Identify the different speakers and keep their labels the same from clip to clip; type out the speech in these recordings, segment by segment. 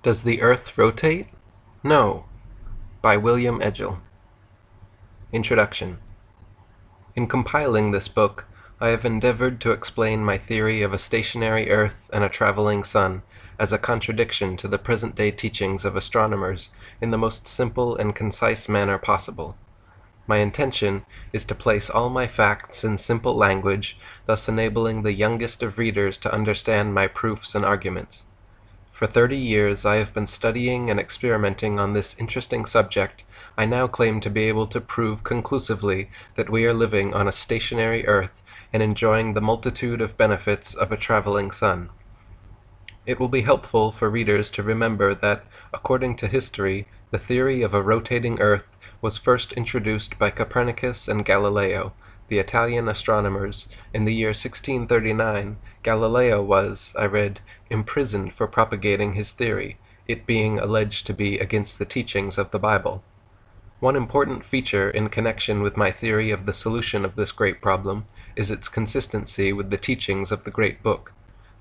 Speaker 1: Does the Earth rotate? No. By William Edgell. Introduction. In compiling this book, I have endeavored to explain my theory of a stationary Earth and a traveling sun as a contradiction to the present-day teachings of astronomers in the most simple and concise manner possible. My intention is to place all my facts in simple language, thus enabling the youngest of readers to understand my proofs and arguments. For 30 years I have been studying and experimenting on this interesting subject. I now claim to be able to prove conclusively that we are living on a stationary Earth and enjoying the multitude of benefits of a traveling sun. It will be helpful for readers to remember that, according to history, the theory of a rotating Earth was first introduced by Copernicus and Galileo, the Italian astronomers. In the year 1639, Galileo was, I read, imprisoned for propagating his theory, it being alleged to be against the teachings of the Bible. One important feature in connection with my theory of the solution of this great problem is its consistency with the teachings of the great book.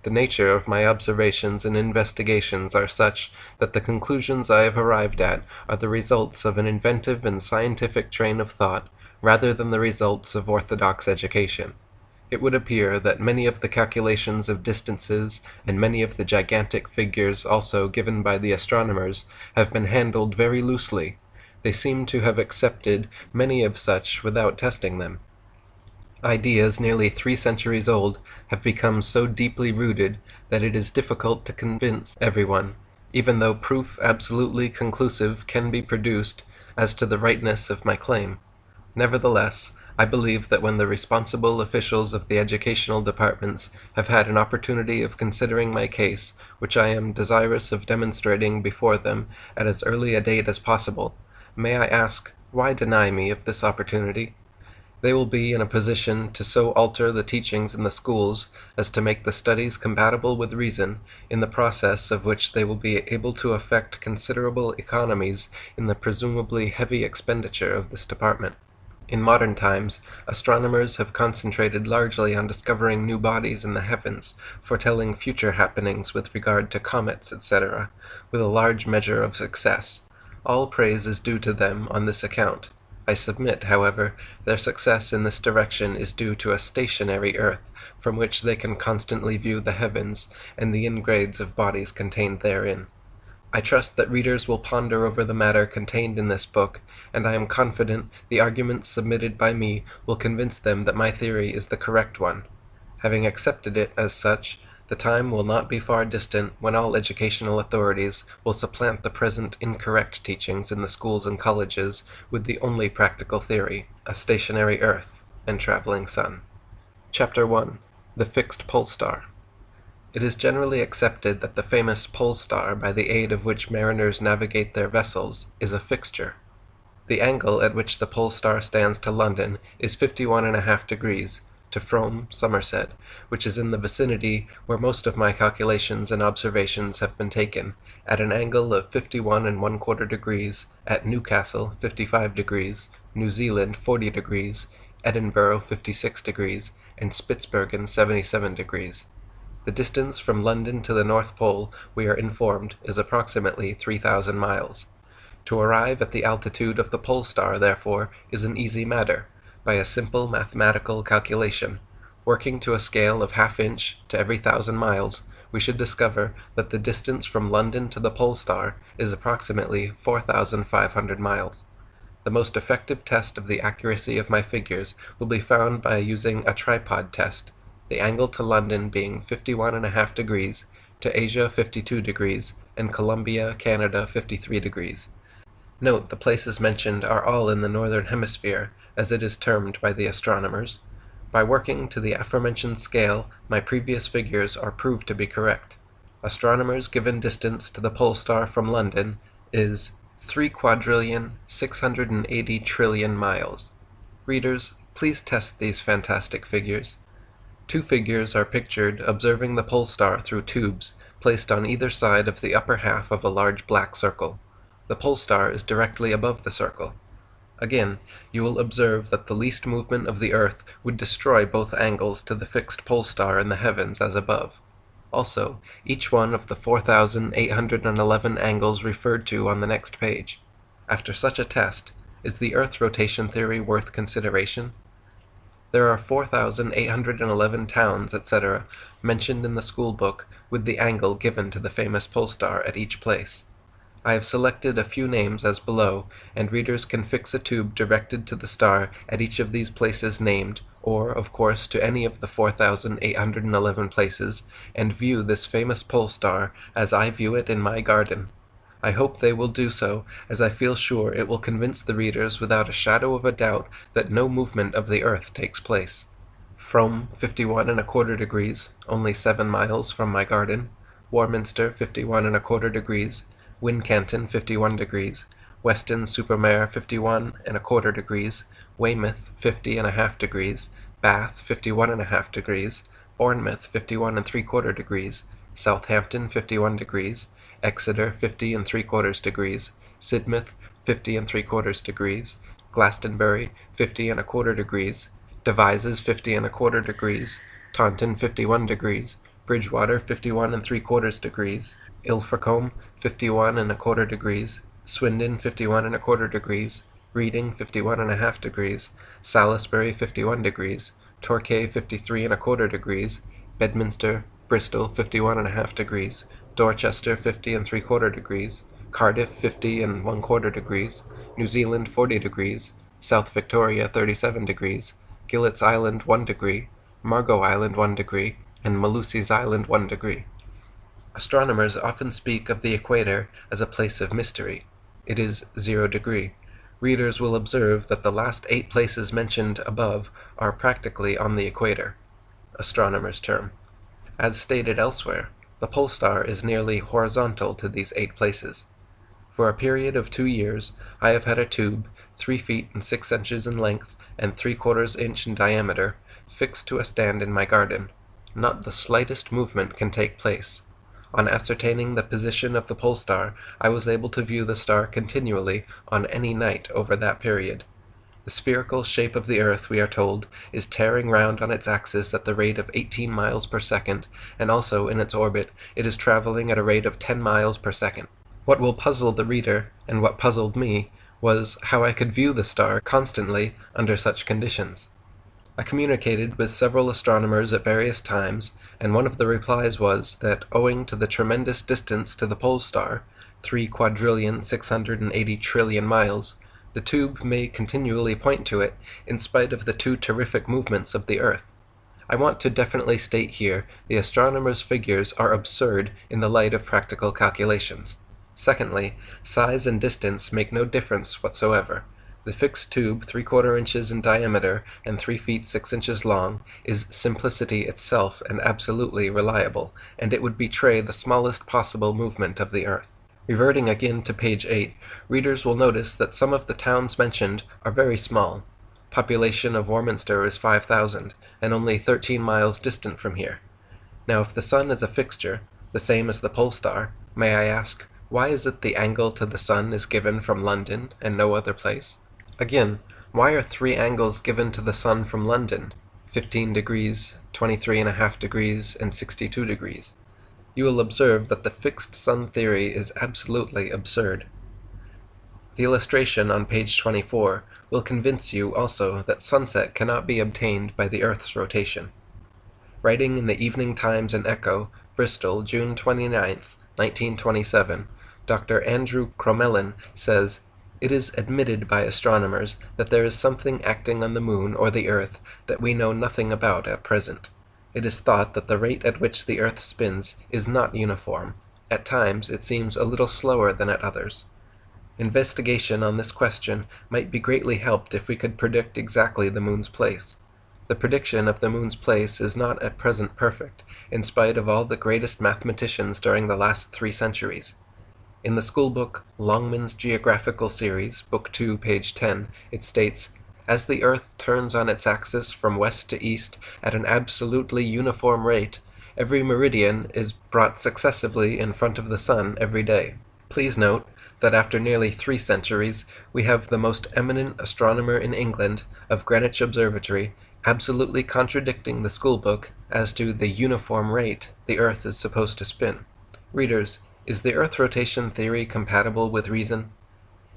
Speaker 1: The nature of my observations and investigations are such that the conclusions I have arrived at are the results of an inventive and scientific train of thought, rather than the results of orthodox education. It would appear that many of the calculations of distances and many of the gigantic figures also given by the astronomers have been handled very loosely. They seem to have accepted many of such without testing them. Ideas nearly 3 centuries old have become so deeply rooted that it is difficult to convince everyone, even though proof absolutely conclusive can be produced as to the rightness of my claim. Nevertheless, I believe that when the responsible officials of the educational departments have had an opportunity of considering my case, which I am desirous of demonstrating before them at as early a date as possible, may I ask, why deny me of this opportunity? They will be in a position to so alter the teachings in the schools as to make the studies compatible with reason, in the process of which they will be able to effect considerable economies in the presumably heavy expenditure of this department. In modern times, astronomers have concentrated largely on discovering new bodies in the heavens, foretelling future happenings with regard to comets, etc., with a large measure of success. All praise is due to them on this account. I submit, however, their success in this direction is due to a stationary Earth, from which they can constantly view the heavens and the ingrades of bodies contained therein. I trust that readers will ponder over the matter contained in this book, and I am confident the arguments submitted by me will convince them that my theory is the correct one. Having accepted it as such, the time will not be far distant when all educational authorities will supplant the present incorrect teachings in the schools and colleges with the only practical theory, a stationary Earth and traveling sun. Chapter 1. The Fixed Pole Star. It is generally accepted that the famous pole star, by the aid of which mariners navigate their vessels, is a fixture. The angle at which the pole star stands to London is 51½ degrees, to Frome, Somerset, which is in the vicinity where most of my calculations and observations have been taken, at an angle of 51¼ degrees, at Newcastle 55 degrees, New Zealand 40 degrees, Edinburgh 56 degrees, and Spitzbergen 77 degrees. The distance from London to the North Pole, we are informed, is approximately 3,000 miles. To arrive at the altitude of the pole star, therefore, is an easy matter. By a simple mathematical calculation, working to a scale of ½ inch to every 1,000 miles, we should discover that the distance from London to the pole star is approximately 4,500 miles. The most effective test of the accuracy of my figures will be found by using a tripod test, the angle to London being 51½ degrees, to Asia 52 degrees, and Colombia, Canada 53 degrees. Note the places mentioned are all in the northern hemisphere, as it is termed by the astronomers. By working to the aforementioned scale, my previous figures are proved to be correct. Astronomers' given distance to the pole star from London is 3,680,000,000,000,000,000 miles. Readers, please test these fantastic figures. 2 figures are pictured observing the pole star through tubes placed on either side of the upper half of a large black circle. The pole star is directly above the circle. Again, you will observe that the least movement of the Earth would destroy both angles to the fixed pole star in the heavens as above. Also, each one of the 4,811 angles referred to on the next page. After such a test, is the Earth's rotation theory worth consideration? There are 4,811 towns, etc., mentioned in the school book with the angle given to the famous pole star at each place. I have selected a few names as below, and readers can fix a tube directed to the star at each of these places named, or, of course, to any of the 4,811 places, and view this famous pole star as I view it in my garden. I hope they will do so, as I feel sure it will convince the readers without a shadow of a doubt that no movement of the earth takes place. Frome, 51 1/4 degrees, only 7 miles from my garden. Warminster, 51 1/4 degrees. Wincanton, 51 degrees. Weston-super-Mare, 51 1/4 degrees. Weymouth, 50 1/2 degrees. Bath, 51 1/2 degrees. Bournemouth, 51 3/4 degrees. Southampton, 51 degrees. Exeter, 50 3/4 degrees. Sidmouth, 50 3/4 degrees. Glastonbury, 50 1/4 degrees. Devizes, 50 1/4 degrees. Taunton, 51 degrees. Bridgewater, 51 3/4 degrees. Ilfracombe, 51 1/4 degrees. Swindon, 51 1/4 degrees. Reading, 51 1/2 degrees. Salisbury, 51 degrees. Torquay, 53 1/4 degrees. Bedminster, Bristol, 51 1/2 degrees. Dorchester, 50 3/4 degrees. Cardiff, 50 1/4 degrees. New Zealand, 40 degrees. South Victoria, 37 degrees. Gillett's Island, 1 degree. Margot Island, 1 degree. And Malusi's Island, 1 degree. Astronomers often speak of the equator as a place of mystery. It is 0 degree. Readers will observe that the last 8 places mentioned above are practically on the equator, astronomers' term. As stated elsewhere, the pole star is nearly horizontal to these 8 places. For a period of 2 years, I have had a tube, 3 feet and 6 inches in length and 3/4 inch in diameter, fixed to a stand in my garden. Not the slightest movement can take place. On ascertaining the position of the pole star, I was able to view the star continually on any night over that period. The spherical shape of the earth, we are told, is tearing round on its axis at the rate of 18 miles per second, and also in its orbit it is traveling at a rate of 10 miles per second. What will puzzle the reader, and what puzzled me, was how I could view the star constantly under such conditions. I communicated with several astronomers at various times, and one of the replies was that owing to the tremendous distance to the pole star, 3,680,000,000,000,000,000 miles, the tube may continually point to it in spite of the 2 terrific movements of the earth. I want to definitely state here the astronomers' figures are absurd in the light of practical calculations. Secondly, size and distance make no difference whatsoever. The fixed tube, 3/4 inches in diameter and 3 feet 6 inches long, is simplicity itself and absolutely reliable, and it would betray the smallest possible movement of the earth. Reverting again to page 8, readers will notice that some of the towns mentioned are very small. Population of Warminster is 5,000, and only 13 miles distant from here. Now if the sun is a fixture, the same as the pole star, may I ask, why is it the angle to the sun is given from London and no other place? Again, why are 3 angles given to the sun from London, 15 degrees, 23 1/2 degrees, and 62 degrees? You will observe that the fixed sun theory is absolutely absurd. The illustration on page 24 will convince you also that sunset cannot be obtained by the Earth's rotation. Writing in the Evening Times and Echo, Bristol, June 29, 1927, Dr. Andrew Crommelin says, "It is admitted by astronomers that there is something acting on the moon or the earth that we know nothing about at present. It is thought that the rate at which the earth spins is not uniform. At times it seems a little slower than at others. Investigation on this question might be greatly helped if we could predict exactly the moon's place. The prediction of the moon's place is not at present perfect, in spite of all the greatest mathematicians during the last 3 centuries. In the schoolbook Longman's Geographical Series, Book 2, page 10, it states, "As the earth turns on its axis from west to east at an absolutely uniform rate, every meridian is brought successively in front of the sun every day." Please note that after nearly 3 centuries, we have the most eminent astronomer in England, of Greenwich Observatory, absolutely contradicting the schoolbook as to the uniform rate the Earth is supposed to spin. Readers, is the Earth rotation theory compatible with reason?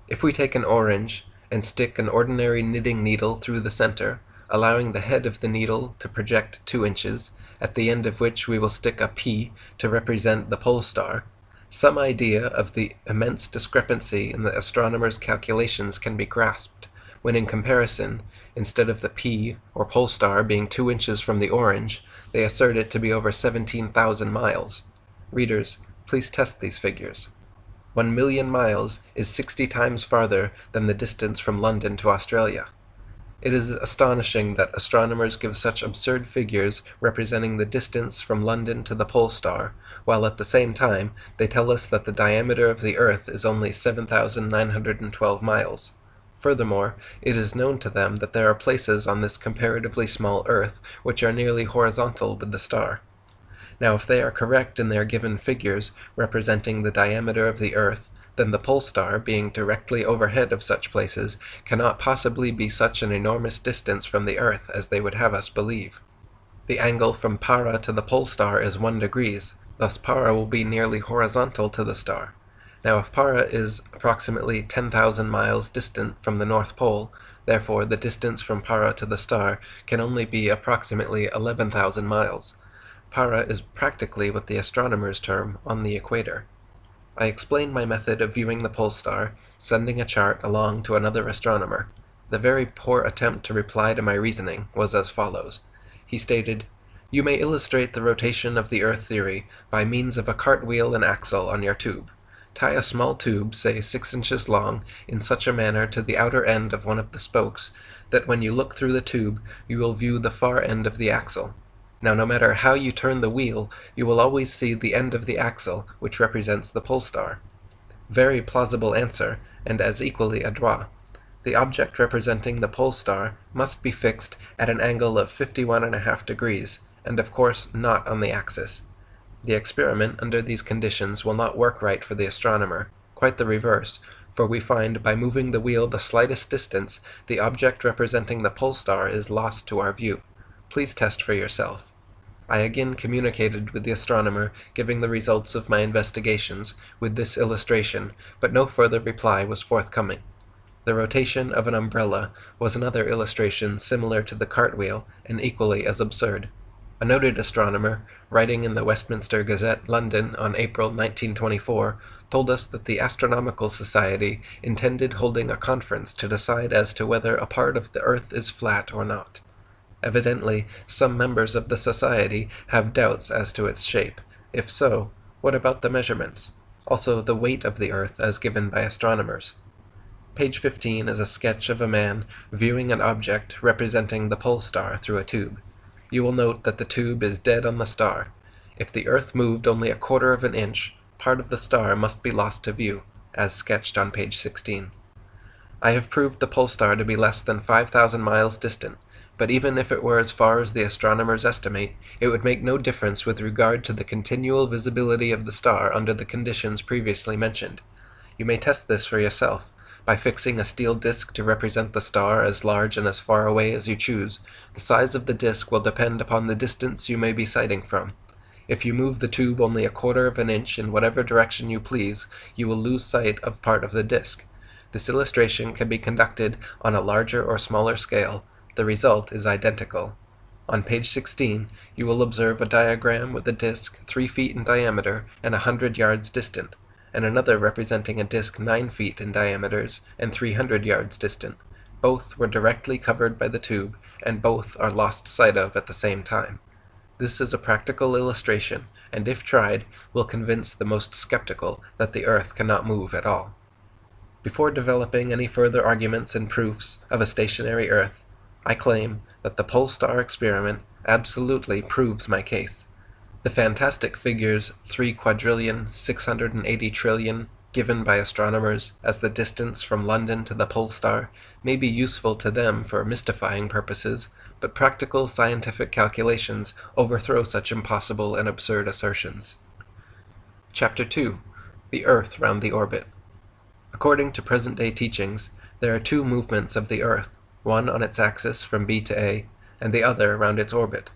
Speaker 1: If we take an orange and stick an ordinary knitting needle through the center, allowing the head of the needle to project 2 inches, at the end of which we will stick a P to represent the pole star, some idea of the immense discrepancy in the astronomers' calculations can be grasped, when in comparison, instead of the P, or pole star, being 2 inches from the orange, they assert it to be over 17,000 miles. Readers, please test these figures. 1,000,000 miles is 60 times farther than the distance from London to Australia. It is astonishing that astronomers give such absurd figures representing the distance from London to the pole star, while at the same time they tell us that the diameter of the Earth is only 7,912 miles. Furthermore, it is known to them that there are places on this comparatively small Earth which are nearly horizontal with the star. Now, if they are correct in their given figures representing the diameter of the Earth, then the pole star, being directly overhead of such places, cannot possibly be such an enormous distance from the Earth as they would have us believe. The angle from Para to the pole star is 1 degree, thus Para will be nearly horizontal to the star. Now, if Para is approximately 10,000 miles distant from the North Pole, therefore the distance from Para to the star can only be approximately 11,000 miles. Para is practically what the astronomers term on the equator. I explained my method of viewing the pole star, sending a chart along to another astronomer. The very poor attempt to reply to my reasoning was as follows. He stated, "You may illustrate the rotation of the Earth theory by means of a cartwheel and axle on your tube. Tie a small tube, say 6 inches long, in such a manner to the outer end of one of the spokes, that when you look through the tube, you will view the far end of the axle. Now, no matter how you turn the wheel, you will always see the end of the axle, which represents the pole star." Very plausible answer, and as equally adroit. The object representing the pole star must be fixed at an angle of 51.5 degrees, and of course not on the axis. The experiment under these conditions will not work right for the astronomer, quite the reverse, for we find by moving the wheel the slightest distance, the object representing the pole star is lost to our view. Please test for yourself. I again communicated with the astronomer, giving the results of my investigations, with this illustration, but no further reply was forthcoming. The rotation of an umbrella was another illustration similar to the cartwheel, and equally as absurd. A noted astronomer, writing in the Westminster Gazette, London, on April 1924, told us that the Astronomical Society intended holding a conference to decide as to whether a part of the Earth is flat or not. Evidently, some members of the Society have doubts as to its shape. If so, what about the measurements? Also, the weight of the Earth as given by astronomers. Page 15 is a sketch of a man viewing an object representing the pole star through a tube. You will note that the tube is dead on the star. If the Earth moved only 1/4 of an inch, part of the star must be lost to view, as sketched on page 16. I have proved the pole star to be less than 5,000 miles distant, but even if it were as far as the astronomers estimate, it would make no difference with regard to the continual visibility of the star under the conditions previously mentioned. You may test this for yourself. By fixing a steel disc to represent the star as large and as far away as you choose, the size of the disc will depend upon the distance you may be sighting from. If you move the tube only 1/4 of an inch in whatever direction you please, you will lose sight of part of the disc. This illustration can be conducted on a larger or smaller scale. The result is identical. On page 16, you will observe a diagram with a disc 3 feet in diameter and 100 yards distant, and another representing a disc 9 feet in diameter and 300 yards distant. Both were directly covered by the tube, and both are lost sight of at the same time. This is a practical illustration, and if tried, will convince the most skeptical that the Earth cannot move at all. Before developing any further arguments and proofs of a stationary Earth, I claim that the pole star experiment absolutely proves my case. The fantastic figures 3,680 trillion given by astronomers as the distance from London to the pole star may be useful to them for mystifying purposes, but practical scientific calculations overthrow such impossible and absurd assertions. Chapter 2. The Earth round the orbit. According to present-day teachings, there are 2 movements of the Earth, one on its axis from B to A, and the other round its orbit.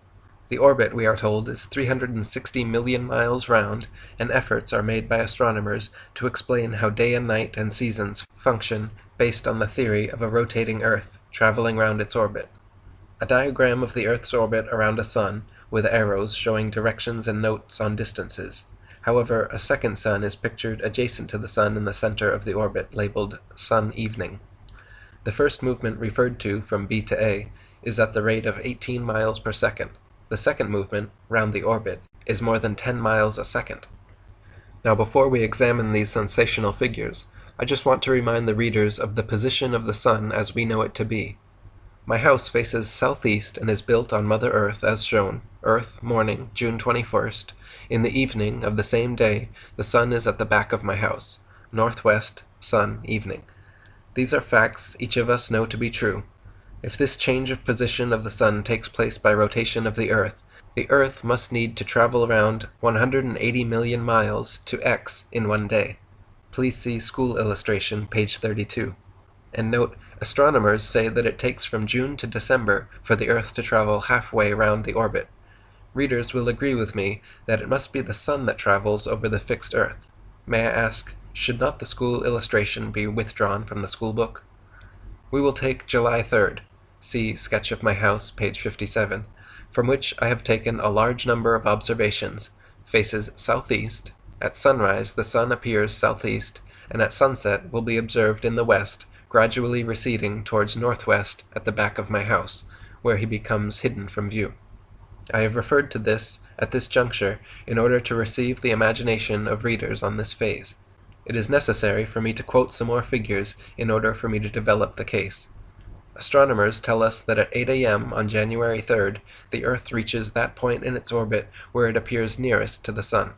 Speaker 1: The orbit, we are told, is 360 million miles round, and efforts are made by astronomers to explain how day and night and seasons function based on the theory of a rotating Earth traveling round its orbit. A diagram of the Earth's orbit around a sun, with arrows showing directions and notes on distances. However, a second sun is pictured adjacent to the sun in the center of the orbit, labeled sun evening. The first movement referred to, from B to A, is at the rate of 18 miles per second. The second movement, round the orbit, is more than 10 miles a second. Now, before we examine these sensational figures, I just want to remind the readers of the position of the sun as we know it to be. My house faces southeast and is built on Mother Earth as shown. Earth, morning, June 21st. In the evening of the same day, the sun is at the back of my house. Northwest, sun, evening. These are facts each of us know to be true. If this change of position of the sun takes place by rotation of the Earth must need to travel around 180 million miles to X in one day. Please see school illustration, page 32. And note, astronomers say that it takes from June to December for the Earth to travel halfway around the orbit. Readers will agree with me that it must be the sun that travels over the fixed Earth. May I ask, should not the school illustration be withdrawn from the school book? We will take July 3rd. See Sketch of My House, page 57, from which I have taken a large number of observations. Faces southeast. At sunrise the sun appears southeast, and at sunset will be observed in the west, gradually receding towards northwest at the back of my house, where he becomes hidden from view. I have referred to this at this juncture in order to receive the imagination of readers on this phase. It is necessary for me to quote some more figures in order for me to develop the case. Astronomers tell us that at 8 a.m. on January 3rd, the Earth reaches that point in its orbit where it appears nearest to the sun.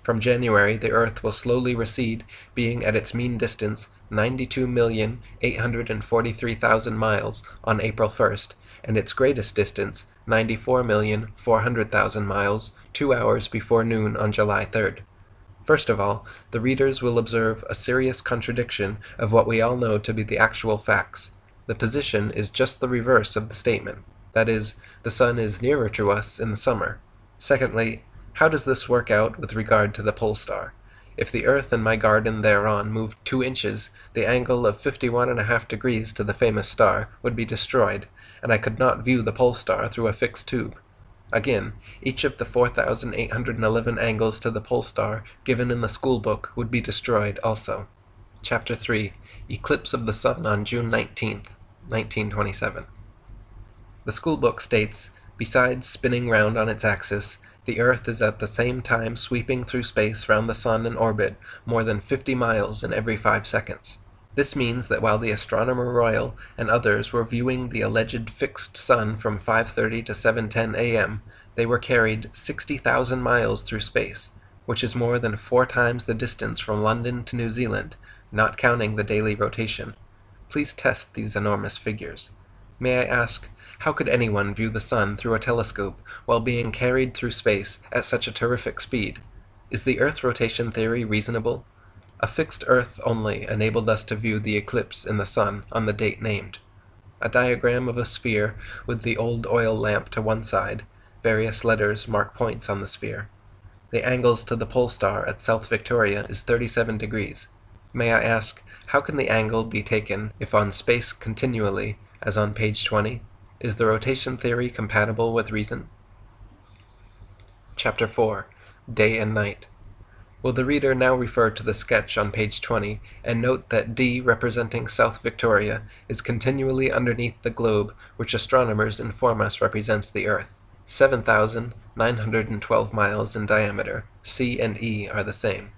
Speaker 1: From January, the Earth will slowly recede, being at its mean distance 92,843,000 miles on April 1st, and its greatest distance 94,400,000 miles 2 hours before noon on July 3rd. First of all, the readers will observe a serious contradiction of what we all know to be the actual facts. The position is just the reverse of the statement. That is, the sun is nearer to us in the summer. Secondly, how does this work out with regard to the pole star? If the Earth and my garden thereon moved 2 inches, the angle of 51½ degrees to the famous star would be destroyed, and I could not view the pole star through a fixed tube. Again, each of the 4,811 angles to the pole star given in the school book would be destroyed also. Chapter 3. Eclipse of the Sun on June 19th, 1927. The school book states, besides spinning round on its axis, the Earth is at the same time sweeping through space round the sun in orbit more than 50 miles in every 5 seconds. This means that while the Astronomer Royal and others were viewing the alleged fixed sun from 5:30 to 7:10 a.m., they were carried 60,000 miles through space, which is more than 4 times the distance from London to New Zealand, not counting the daily rotation. Please test these enormous figures. May I ask, how could anyone view the sun through a telescope while being carried through space at such a terrific speed? Is the Earth rotation theory reasonable? A fixed Earth only enabled us to view the eclipse in the sun on the date named. A diagram of a sphere with the old oil lamp to one side. Various letters mark points on the sphere. The angles to the pole star at South Victoria is 37 degrees. May I ask, how can the angle be taken if on space continually, as on page 20? Is the rotation theory compatible with reason? Chapter 4. Day and Night. Will the reader now refer to the sketch on page 20 and note that D, representing South Victoria, is continually underneath the globe which astronomers inform us represents the Earth, 7,912 miles in diameter. C and E are the same.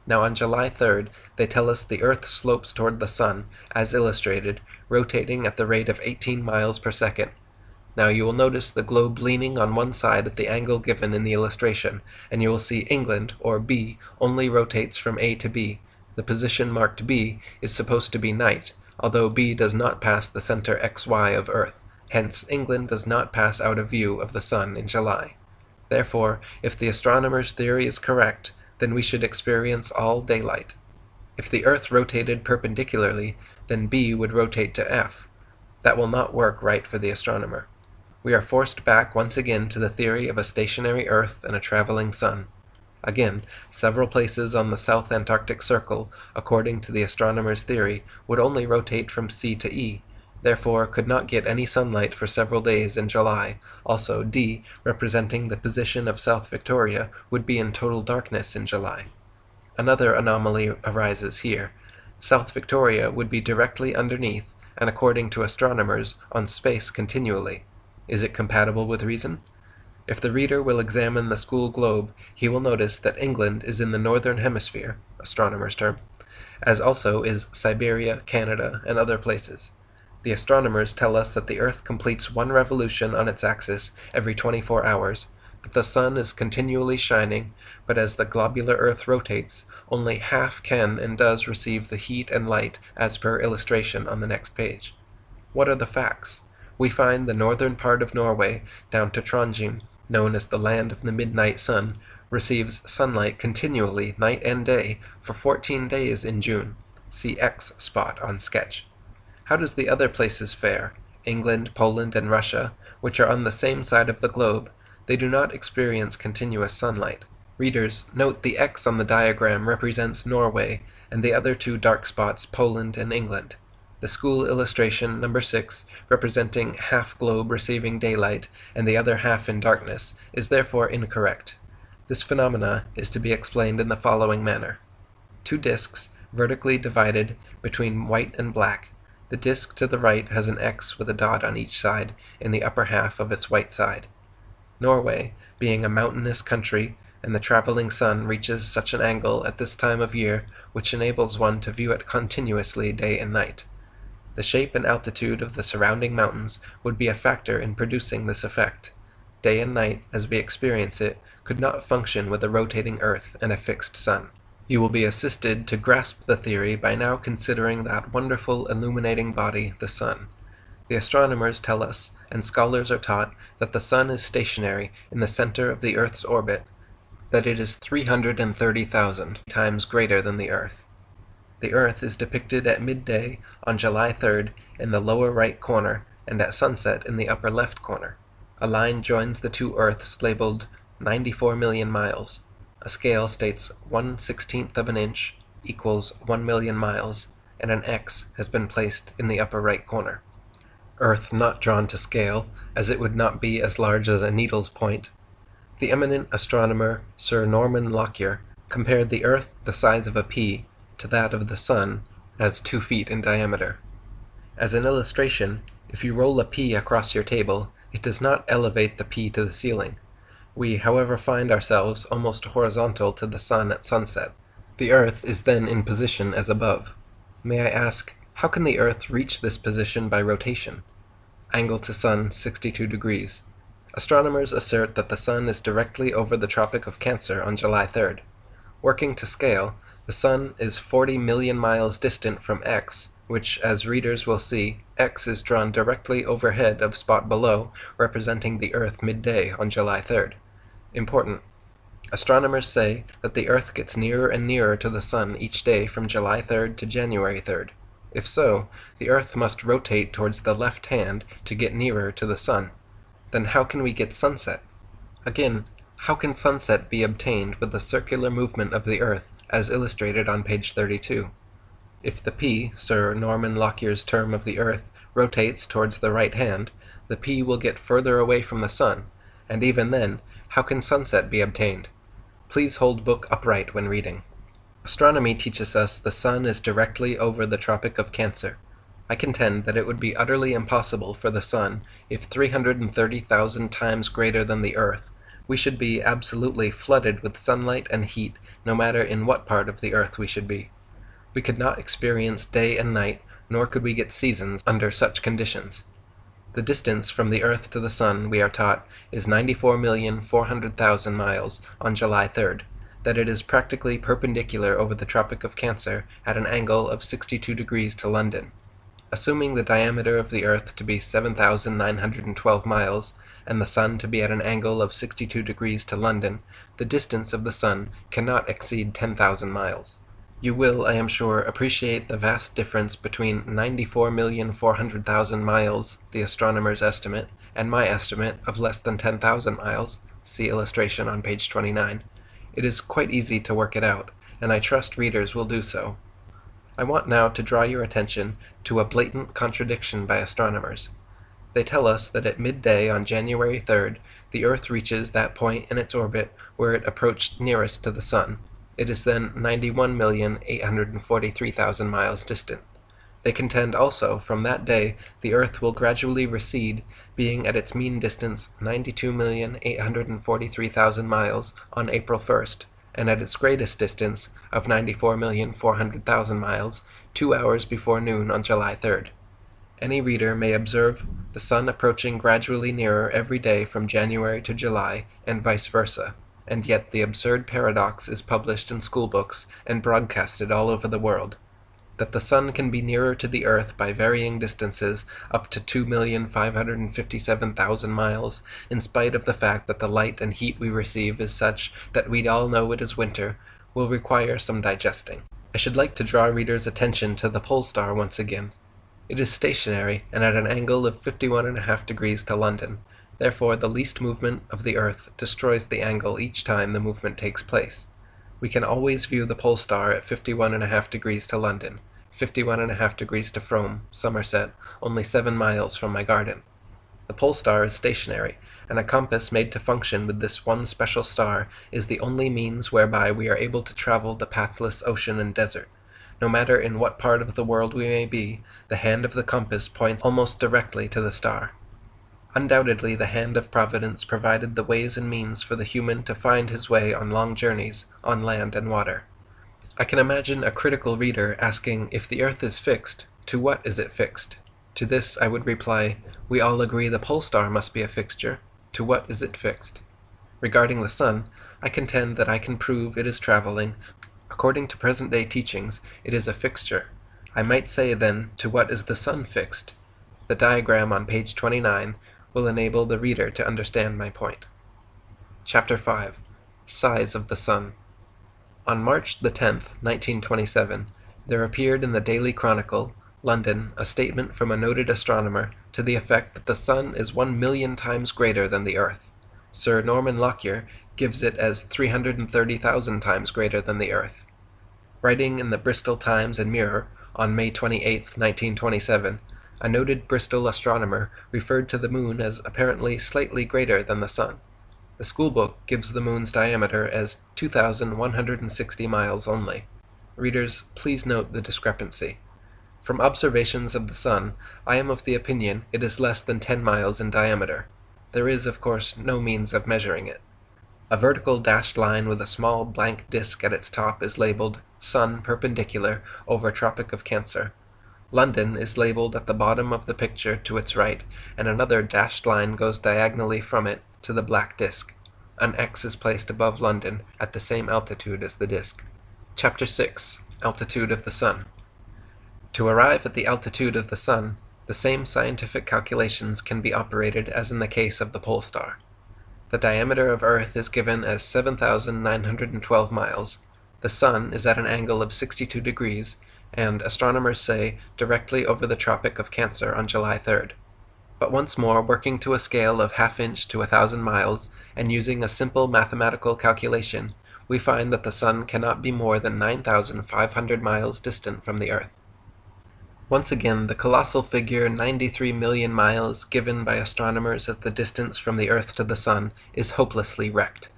Speaker 1: Now on July 3rd, they tell us the Earth slopes toward the sun, as illustrated, rotating at the rate of 18 miles per second. Now you will notice the globe leaning on one side at the angle given in the illustration, and you will see England, or B, only rotates from A to B. The position marked B is supposed to be night, although B does not pass the center XY of Earth. Hence, England does not pass out of view of the sun in July. Therefore, if the astronomer's theory is correct, then we should experience all daylight. If the Earth rotated perpendicularly, then B would rotate to F. That will not work right for the astronomer. We are forced back once again to the theory of a stationary Earth and a traveling sun. Again, several places on the South Antarctic Circle, according to the astronomer's theory, would only rotate from C to E, therefore could not get any sunlight for several days in July. Also, D, representing the position of South Victoria, would be in total darkness in July. Another anomaly arises here. South Victoria would be directly underneath, and according to astronomers, on space continually. Is it compatible with reason? If the reader will examine the school globe, he will notice that England is in the northern hemisphere, astronomers' term, as also is Siberia, Canada, and other places. The astronomers tell us that the Earth completes one revolution on its axis every 24 hours, that the sun is continually shining, but as the globular Earth rotates, only half can and does receive the heat and light as per illustration on the next page. What are the facts? We find the northern part of Norway, down to Trondheim, known as the land of the midnight sun, receives sunlight continually night and day for 14 days in June. See X spot on sketch. How does the other places fare? England, Poland, and Russia, which are on the same side of the globe, they do not experience continuous sunlight. Readers, note the X on the diagram represents Norway, and the other two dark spots Poland and England. The school illustration number 6, representing half globe receiving daylight and the other half in darkness, is therefore incorrect. This phenomena is to be explained in the following manner. Two disks, vertically divided between white and black. The disk to the right has an X with a dot on each side in the upper half of its white side. Norway, being a mountainous country, and the traveling sun reaches such an angle at this time of year which enables one to view it continuously day and night. The shape and altitude of the surrounding mountains would be a factor in producing this effect. Day and night, as we experience it, could not function with a rotating Earth and a fixed sun. You will be assisted to grasp the theory by now considering that wonderful illuminating body, the sun. The astronomers tell us, and scholars are taught, that the sun is stationary in the center of the Earth's orbit, that it is 330,000 times greater than the Earth. The Earth is depicted at midday on July 3rd in the lower right corner and at sunset in the upper left corner. A line joins the two Earths labeled 94 million miles. A scale states 1/16 of an inch equals 1 million miles, and an X has been placed in the upper right corner. Earth not drawn to scale, as it would not be as large as a needle's point. The eminent astronomer Sir Norman Lockyer compared the Earth the size of a pea to that of the sun as 2 feet in diameter. As an illustration, if you roll a pea across your table, it does not elevate the pea to the ceiling. We, however, find ourselves almost horizontal to the sun at sunset. The Earth is then in position as above. May I ask, how can the Earth reach this position by rotation? Angle to sun 62 degrees. Astronomers assert that the sun is directly over the Tropic of Cancer on July 3rd. Working to scale, the sun is 40 million miles distant from X, which, as readers will see, X is drawn directly overhead of spot below, representing the Earth midday on July 3rd. Important. Astronomers say that the Earth gets nearer and nearer to the sun each day from July 3rd to January 3rd. If so, the Earth must rotate towards the left hand to get nearer to the sun. Then how can we get sunset? Again, how can sunset be obtained with the circular movement of the Earth, as illustrated on page 32? If the P, Sir Norman Lockyer's term of the Earth, rotates towards the right hand, the P will get further away from the sun, and even then, how can sunset be obtained? Please hold book upright when reading. Astronomy teaches us the sun is directly over the Tropic of Cancer. I contend that it would be utterly impossible for the sun, if 330,000 times greater than the Earth. We should be absolutely flooded with sunlight and heat, no matter in what part of the Earth we should be. We could not experience day and night, nor could we get seasons under such conditions. The distance from the Earth to the sun, we are taught, is 94,400,000 miles on July 3rd, that it is practically perpendicular over the Tropic of Cancer at an angle of 62 degrees to London. Assuming the diameter of the Earth to be 7,912 miles, and the sun to be at an angle of 62 degrees to London, the distance of the sun cannot exceed 10,000 miles. You will, I am sure, appreciate the vast difference between 94,400,000 miles, the astronomers estimate, and my estimate of less than 10,000 miles, see illustration on page 29, it is quite easy to work it out, and I trust readers will do so. I want now to draw your attention to a blatant contradiction by astronomers. They tell us that at midday on January 3rd, the Earth reaches that point in its orbit where it approached nearest to the Sun. It is then 91,843,000 miles distant. They contend also from that day the Earth will gradually recede, being at its mean distance 92,843,000 miles on April 1st, and at its greatest distance of 94,400,000 miles 2 hours before noon on July 3rd. Any reader may observe the Sun approaching gradually nearer every day from January to July, and vice versa, and yet the absurd paradox is published in schoolbooks and broadcasted all over the world, that the Sun can be nearer to the Earth by varying distances up to 2,557,000 miles, in spite of the fact that the light and heat we receive is such that we all know it is winter, will require some digesting. I should like to draw readers' attention to the pole star once again. It is stationary and at an angle of 51.5 degrees to London. Therefore, the least movement of the Earth destroys the angle each time the movement takes place. We can always view the pole star at 51.5 degrees to London, 51.5 degrees to Frome, Somerset, only 7 miles from my garden. The pole star is stationary, and a compass made to function with this one special star is the only means whereby we are able to travel the pathless ocean and desert. No matter in what part of the world we may be, the hand of the compass points almost directly to the star. Undoubtedly, the hand of Providence provided the ways and means for the human to find his way on long journeys, on land and water. I can imagine a critical reader asking, if the Earth is fixed, to what is it fixed? To this I would reply, we all agree the pole star must be a fixture. To what is it fixed? Regarding the Sun, I contend that I can prove it is traveling. According to present-day teachings, it is a fixture. I might say, then, to what is the Sun fixed? The diagram on page 29 will enable the reader to understand my point. Chapter 5. Size of the Sun. On March the 10th, 1927, there appeared in the Daily Chronicle, London, a statement from a noted astronomer to the effect that the Sun is 1,000,000 times greater than the Earth. Sir Norman Lockyer gives it as 330,000 times greater than the Earth. Writing in the Bristol Times and Mirror on May 28, 1927, a noted Bristol astronomer referred to the moon as apparently slightly greater than the Sun. The schoolbook gives the moon's diameter as 2,160 miles only. Readers, please note the discrepancy. From observations of the Sun, I am of the opinion it is less than 10 miles in diameter. There is, of course, no means of measuring it. A vertical dashed line with a small blank disk at its top is labeled Sun perpendicular over Tropic of Cancer. London is labeled at the bottom of the picture to its right, and another dashed line goes diagonally from it to the black disk. An X is placed above London at the same altitude as the disk. Chapter 6. Altitude of the Sun. To arrive at the altitude of the Sun, the same scientific calculations can be operated as in the case of the pole star. The diameter of Earth is given as 7,912 miles. The Sun is at an angle of 62 degrees, and astronomers say directly over the Tropic of Cancer on July 3rd. But once more, working to a scale of half-inch to 1,000 miles, and using a simple mathematical calculation, we find that the Sun cannot be more than 9,500 miles distant from the Earth. Once again, the colossal figure 93 million miles given by astronomers as the distance from the Earth to the Sun is hopelessly wrecked.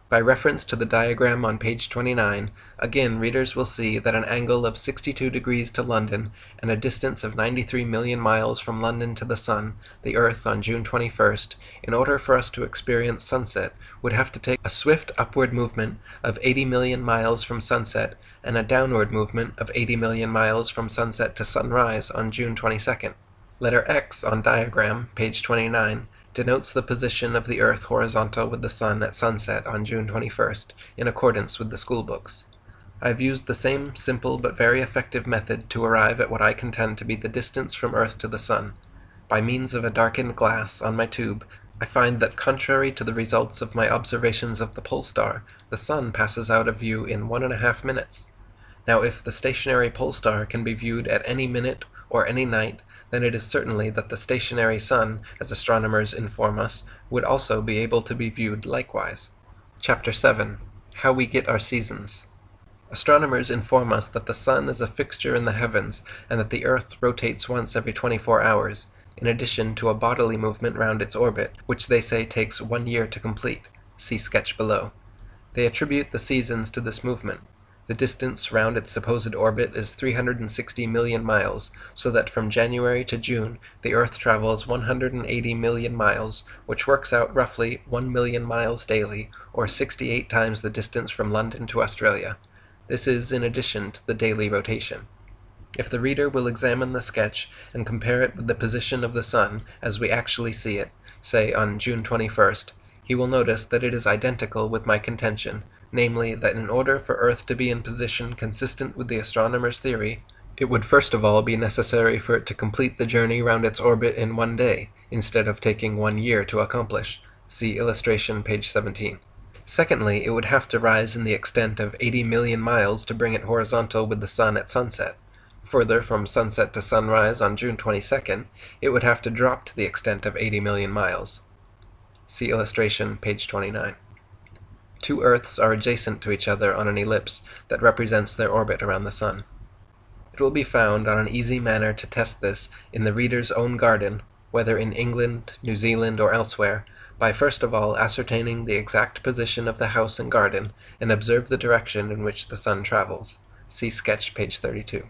Speaker 1: By reference to the diagram on page 29, again readers will see that an angle of 62 degrees to London and a distance of 93 million miles from London to the Sun, the Earth on June 21st, in order for us to experience sunset, would have to take a swift upward movement of 80 million miles from sunset and a downward movement of 80 million miles from sunset to sunrise on June 22nd. Letter X on diagram, page 29, denotes the position of the Earth horizontal with the Sun at sunset on June 21st, in accordance with the schoolbooks. I have used the same simple but very effective method to arrive at what I contend to be the distance from Earth to the Sun. By means of a darkened glass on my tube, I find that contrary to the results of my observations of the pole star, the Sun passes out of view in 1.5 minutes. Now if the stationary pole star can be viewed at any minute or any night, then it is certainly that the stationary sun, as astronomers inform us, would also be able to be viewed likewise. Chapter 7. How we get our seasons. Astronomers inform us that the sun is a fixture in the heavens, and that the earth rotates once every 24 hours, in addition to a bodily movement round its orbit, which they say takes 1 year to complete. See sketch below. They attribute the seasons to this movement. The distance round its supposed orbit is 360 million miles, so that from January to June the Earth travels 180 million miles, which works out roughly 1 million miles daily, or 68 times the distance from London to Australia. This is in addition to the daily rotation. If the reader will examine the sketch and compare it with the position of the sun as we actually see it, say on June 21st, he will notice that it is identical with my contention, namely that in order for Earth to be in position consistent with the astronomer's theory, it would first of all be necessary for it to complete the journey round its orbit in 1 day, instead of taking 1 year to accomplish. See illustration page 17. Secondly, it would have to rise in the extent of 80 million miles to bring it horizontal with the sun at sunset. Further, from sunset to sunrise on June 22nd, it would have to drop to the extent of 80 million miles. See illustration page 29. 2 Earths are adjacent to each other on an ellipse that represents their orbit around the sun. It will be found on an easy manner to test this in the reader's own garden, whether in England, New Zealand, or elsewhere, by first of all ascertaining the exact position of the house and garden, and observe the direction in which the sun travels. See sketch page 32.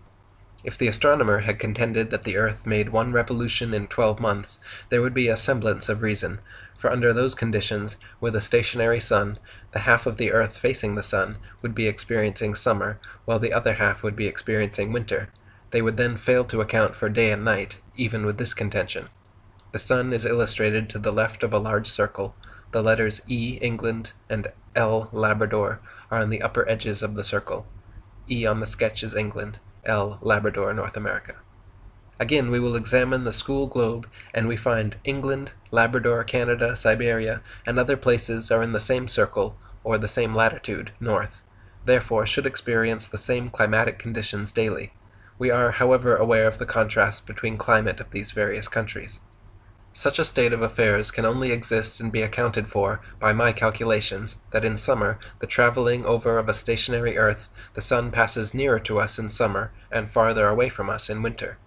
Speaker 1: If the astronomer had contended that the Earth made 1 revolution in 12 months, there would be a semblance of reason, for under those conditions, with a stationary sun, the half of the Earth facing the sun would be experiencing summer, while the other half would be experiencing winter. They would then fail to account for day and night, even with this contention. The sun is illustrated to the left of a large circle. The letters E, England, and L, Labrador, are on the upper edges of the circle. E on the sketch is England, L, Labrador, North America. Again, we will examine the school globe, and we find England, Labrador, Canada, Siberia, and other places are in the same circle, or the same latitude, north, therefore should experience the same climatic conditions daily. We are, however, aware of the contrast between climate of these various countries. Such a state of affairs can only exist and be accounted for by my calculations that in summer, the traveling over of a stationary Earth, the sun passes nearer to us in summer and farther away from us in winter.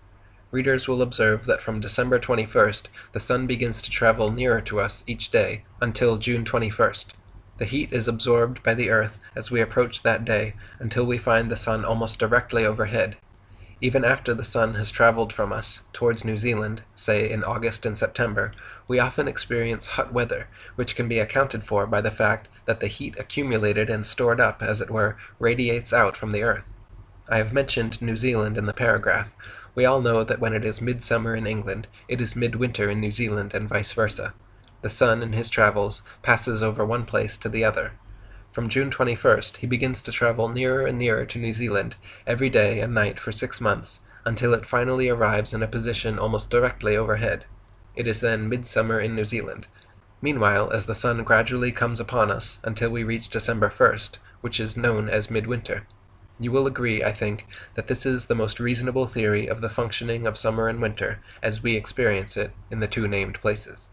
Speaker 1: Readers will observe that from December 21st, the sun begins to travel nearer to us each day, until June 21st. The heat is absorbed by the Earth as we approach that day, until we find the sun almost directly overhead. Even after the sun has traveled from us, towards New Zealand, say in August and September, we often experience hot weather, which can be accounted for by the fact that the heat accumulated and stored up, as it were, radiates out from the Earth. I have mentioned New Zealand in the paragraph. We all know that when it is midsummer in England, it is midwinter in New Zealand, and vice versa. The sun, in his travels, passes over one place to the other. From June 21st, he begins to travel nearer and nearer to New Zealand, every day and night for 6 months, until it finally arrives in a position almost directly overhead. It is then midsummer in New Zealand. Meanwhile, as the sun gradually comes upon us, until we reach December 1st, which is known as midwinter. You will agree, I think, that this is the most reasonable theory of the functioning of summer and winter, as we experience it in the 2 named places.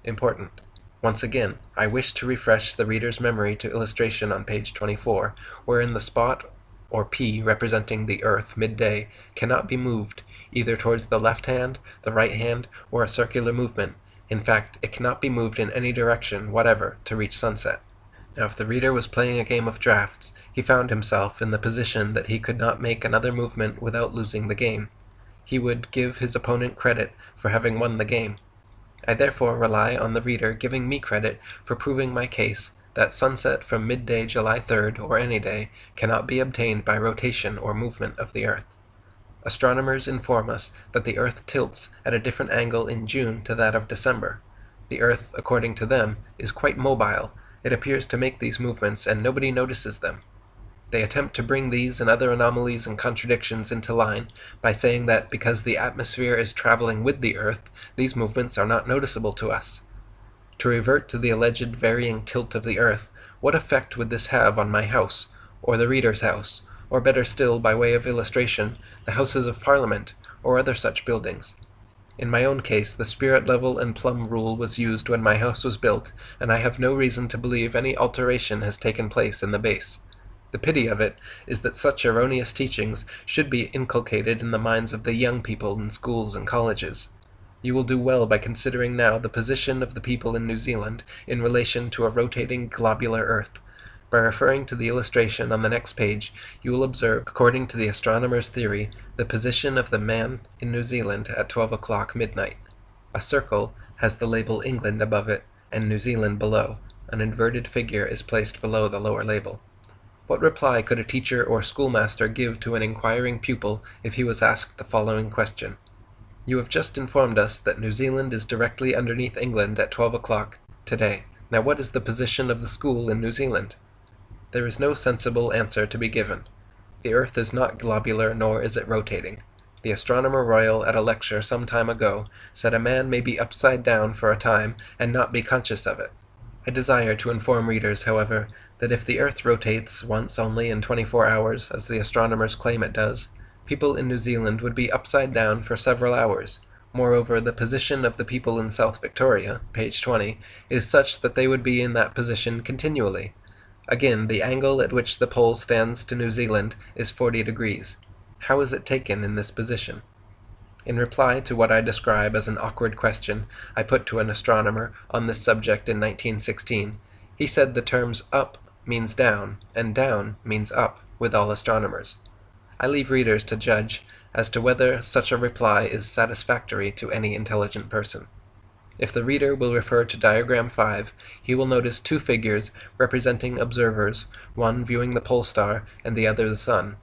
Speaker 1: Important. Once again, I wish to refresh the reader's memory to illustration on page 24, wherein the spot, or P representing the Earth midday, cannot be moved, either towards the left hand, the right hand, or a circular movement. In fact, it cannot be moved in any direction whatever to reach sunset. Now, if the reader was playing a game of drafts, he found himself in the position that he could not make another movement without losing the game. He would give his opponent credit for having won the game. I therefore rely on the reader giving me credit for proving my case that sunset from midday July 3rd, or any day, cannot be obtained by rotation or movement of the Earth. Astronomers inform us that the Earth tilts at a different angle in June to that of December. The Earth, according to them, is quite mobile. It appears to make these movements, and nobody notices them. They attempt to bring these and other anomalies and contradictions into line by saying that because the atmosphere is traveling with the Earth, these movements are not noticeable to us. To revert to the alleged varying tilt of the Earth, what effect would this have on my house, or the reader's house, or better still, by way of illustration, the Houses of Parliament, or other such buildings? In my own case, the spirit level and plumb rule was used when my house was built, and I have no reason to believe any alteration has taken place in the base. The pity of it is that such erroneous teachings should be inculcated in the minds of the young people in schools and colleges. You will do well by considering now the position of the people in New Zealand in relation to a rotating globular earth. By referring to the illustration on the next page, you will observe, according to the astronomer's theory, the position of the man in New Zealand at 12 o'clock midnight. A circle has the label England above it and New Zealand below. An inverted figure is placed below the lower label. What reply could a teacher or schoolmaster give to an inquiring pupil if he was asked the following question? You have just informed us that New Zealand is directly underneath England at 12 o'clock today. Now what is the position of the school in New Zealand? There is no sensible answer to be given. The earth is not globular, nor is it rotating. The Astronomer Royal at a lecture some time ago said a man may be upside down for a time and not be conscious of it. I desire to inform readers, however, that if the earth rotates once only in 24 hours, as the astronomers claim it does, people in New Zealand would be upside down for several hours. Moreover, the position of the people in South Victoria, page 20, is such that they would be in that position continually. Again, the angle at which the pole stands to New Zealand is 40 degrees. How is it taken in this position? In reply to what I describe as an awkward question I put to an astronomer on this subject in 1916, he said the terms up means down, and down means up with all astronomers. I leave readers to judge as to whether such a reply is satisfactory to any intelligent person. If the reader will refer to diagram 5, he will notice two figures representing observers, one viewing the pole star and the other the sun.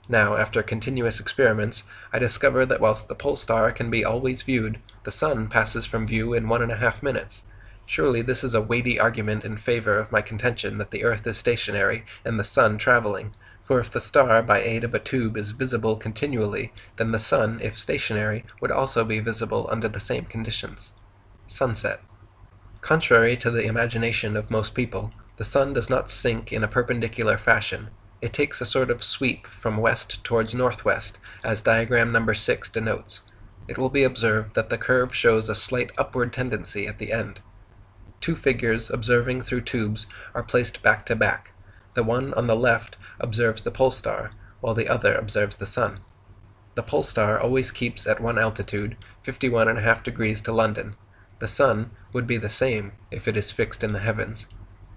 Speaker 1: Now, after continuous experiments, I discover that whilst the pole star can be always viewed, the sun passes from view in 1.5 minutes. Surely this is a weighty argument in favor of my contention that the earth is stationary and the sun traveling, for if the star by aid of a tube is visible continually, then the sun, if stationary, would also be visible under the same conditions. Sunset. Contrary to the imagination of most people, the sun does not sink in a perpendicular fashion. It takes a sort of sweep from west towards northwest, as diagram number 6 denotes. It will be observed that the curve shows a slight upward tendency at the end. Two figures observing through tubes are placed back to back. The one on the left observes the pole star, while the other observes the sun. The pole star always keeps at one altitude, 51.5 degrees to London. The sun would be the same if it is fixed in the heavens.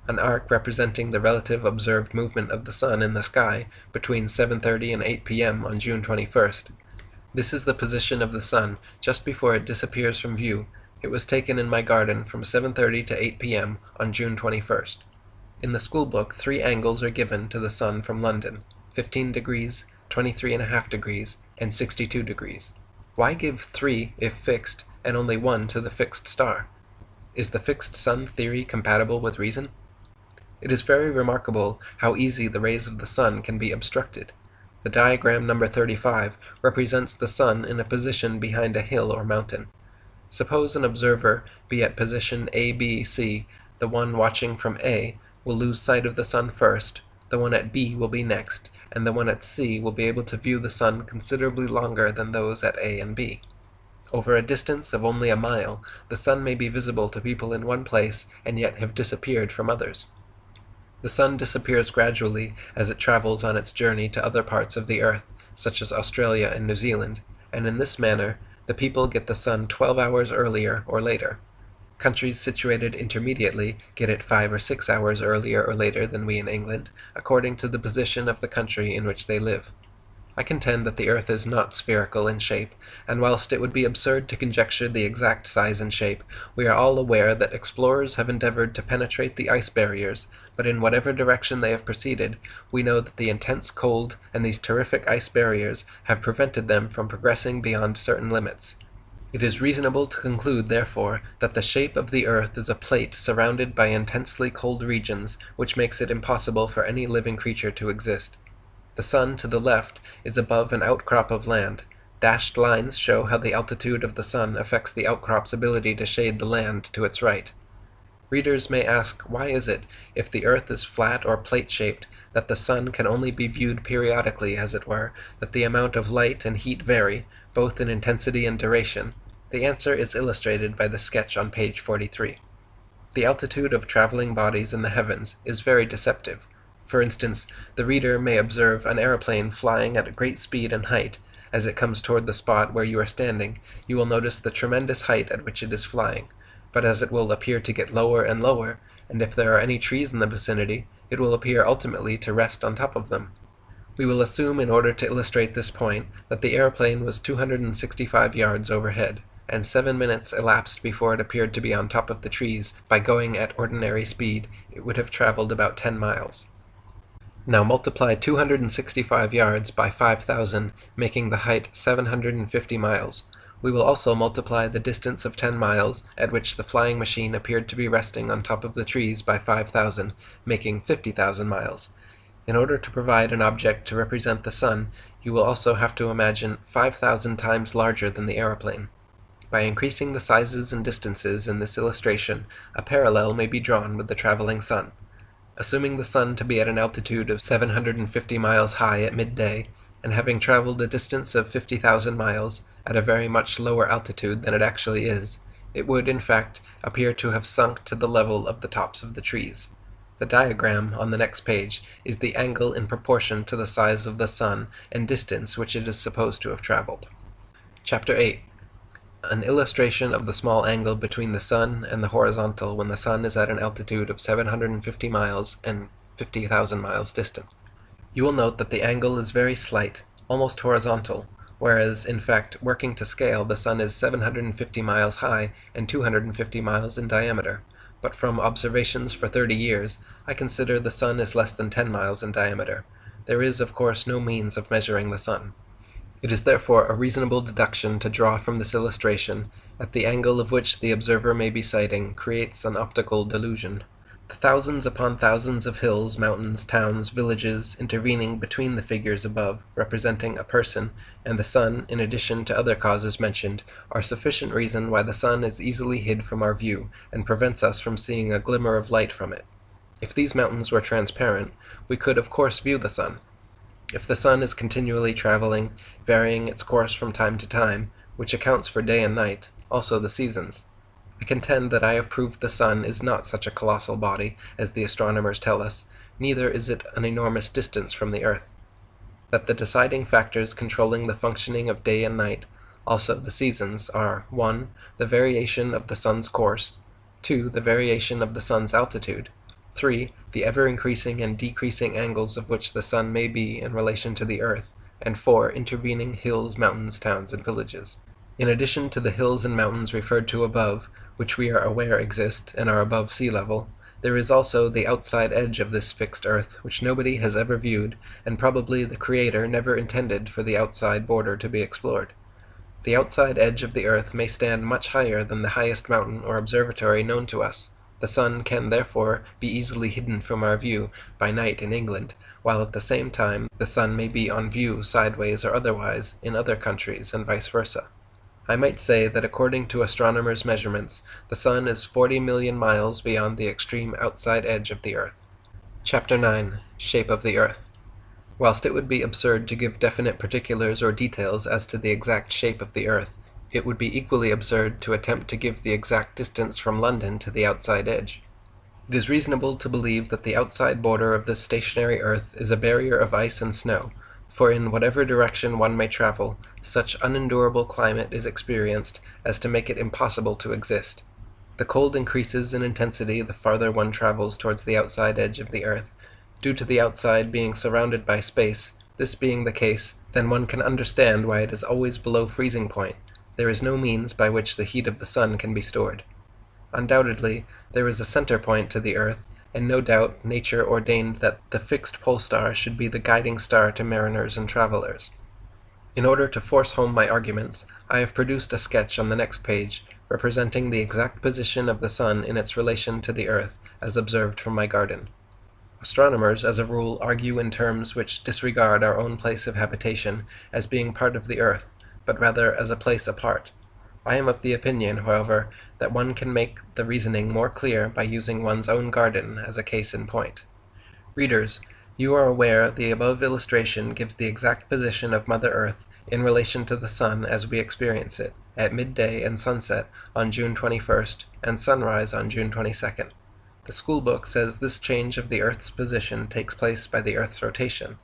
Speaker 1: An arc representing the relative observed movement of the sun in the sky between 7:30 and 8 p.m. on June 21st. This is the position of the sun just before it disappears from view. It was taken in my garden from 7:30 to 8 p.m. on June 21st. In the school book, 3 angles are given to the sun from London: 15 degrees, 23.5 degrees, and 62 degrees. Why give 3 if fixed, and only 1 to the fixed star? Is the fixed sun theory compatible with reason? It is very remarkable how easy the rays of the sun can be obstructed. The diagram number 35 represents the sun in a position behind a hill or mountain. Suppose an observer be at position A, B, C. The one watching from A will lose sight of the sun first, the one at B will be next, and the one at C will be able to view the sun considerably longer than those at A and B. Over a distance of only a mile, the sun may be visible to people in one place and yet have disappeared from others. The sun disappears gradually as it travels on its journey to other parts of the earth, such as Australia and New Zealand, and in this manner the people get the sun 12 hours earlier or later. Countries situated intermediately get it 5 or 6 hours earlier or later than we in England, according to the position of the country in which they live. I contend that the earth is not spherical in shape, and whilst it would be absurd to conjecture the exact size and shape, we are all aware that explorers have endeavored to penetrate the ice barriers, but in whatever direction they have proceeded, we know that the intense cold and these terrific ice barriers have prevented them from progressing beyond certain limits. It is reasonable to conclude, therefore, that the shape of the earth is a plate surrounded by intensely cold regions, which makes it impossible for any living creature to exist. The sun to the left is above an outcrop of land. Dashed lines show how the altitude of the sun affects the outcrop's ability to shade the land to its right. Readers may ask, why is it, if the earth is flat or plate-shaped, that the sun can only be viewed periodically, as it were, that the amount of light and heat vary, both in intensity and duration? The answer is illustrated by the sketch on page 43. The altitude of traveling bodies in the heavens is very deceptive. For instance, the reader may observe an aeroplane flying at a great speed and height. As it comes toward the spot where you are standing, you will notice the tremendous height at which it is flying, but as it will appear to get lower and lower, and if there are any trees in the vicinity, it will appear ultimately to rest on top of them. We will assume, in order to illustrate this point, that the airplane was 265 yards overhead, and 7 minutes elapsed before it appeared to be on top of the trees. By going at ordinary speed, it would have traveled about 10 miles. Now multiply 265 yards by 5,000, making the height 750 miles. We will also multiply the distance of 10 miles, at which the flying machine appeared to be resting on top of the trees, by 5,000, making 50,000 miles. In order to provide an object to represent the sun, you will also have to imagine 5,000 times larger than the aeroplane. By increasing the sizes and distances in this illustration, a parallel may be drawn with the traveling sun. Assuming the sun to be at an altitude of 750 miles high at midday, and having traveled a distance of 50,000 miles at a very much lower altitude than it actually is, it would, in fact, appear to have sunk to the level of the tops of the trees. The diagram on the next page is the angle in proportion to the size of the sun and distance which it is supposed to have traveled. Chapter 8. An illustration of the small angle between the sun and the horizontal when the sun is at an altitude of 750 miles and 50,000 miles distant. You will note that the angle is very slight, almost horizontal, whereas, in fact, working to scale, the sun is 750 miles high and 250 miles in diameter, but from observations for 30 years, I consider the sun is less than 10 miles in diameter. There is, of course, no means of measuring the sun. It is therefore a reasonable deduction to draw from this illustration that the angle of which the observer may be sighting creates an optical delusion. The thousands upon thousands of hills, mountains, towns, villages intervening between the figures above, representing a person, and the sun, in addition to other causes mentioned, are sufficient reason why the sun is easily hid from our view, and prevents us from seeing a glimmer of light from it. If these mountains were transparent, we could of course view the sun. If the sun is continually traveling, varying its course from time to time, which accounts for day and night, also the seasons. I contend that I have proved the sun is not such a colossal body as the astronomers tell us, neither is it an enormous distance from the earth. That the deciding factors controlling the functioning of day and night, also the seasons, are 1. The variation of the sun's course, 2. The variation of the sun's altitude, 3. The ever-increasing and decreasing angles of which the sun may be in relation to the earth, and 4. Intervening hills, mountains, towns, and villages. In addition to the hills and mountains referred to above, which we are aware exist and are above sea level, there is also the outside edge of this fixed earth, which nobody has ever viewed, and probably the Creator never intended for the outside border to be explored. The outside edge of the earth may stand much higher than the highest mountain or observatory known to us. The sun can therefore be easily hidden from our view by night in England, while at the same time the sun may be on view sideways or otherwise in other countries, and vice versa. I might say that according to astronomers' measurements, the sun is 40 million miles beyond the extreme outside edge of the earth. Chapter 9. Shape of the Earth. Whilst it would be absurd to give definite particulars or details as to the exact shape of the earth, it would be equally absurd to attempt to give the exact distance from London to the outside edge. It is reasonable to believe that the outside border of this stationary earth is a barrier of ice and snow, for in whatever direction one may travel, such unendurable climate is experienced as to make it impossible to exist. The cold increases in intensity the farther one travels towards the outside edge of the earth, due to the outside being surrounded by space. This being the case, then one can understand why it is always below freezing point. There is no means by which the heat of the sun can be stored. Undoubtedly, there is a center point to the earth, and no doubt nature ordained that the fixed pole star should be the guiding star to mariners and travelers. In order to force home my arguments, I have produced a sketch on the next page, representing the exact position of the sun in its relation to the earth, as observed from my garden. Astronomers, as a rule, argue in terms which disregard our own place of habitation as being part of the earth, but rather as a place apart. I am of the opinion, however, that one can make the reasoning more clear by using one's own garden as a case in point. Readers, you are aware the above illustration gives the exact position of Mother Earth in relation to the sun as we experience it, at midday and sunset on June 21st, and sunrise on June 22nd. The schoolbook says this change of the Earth's position takes place by the Earth's rotation.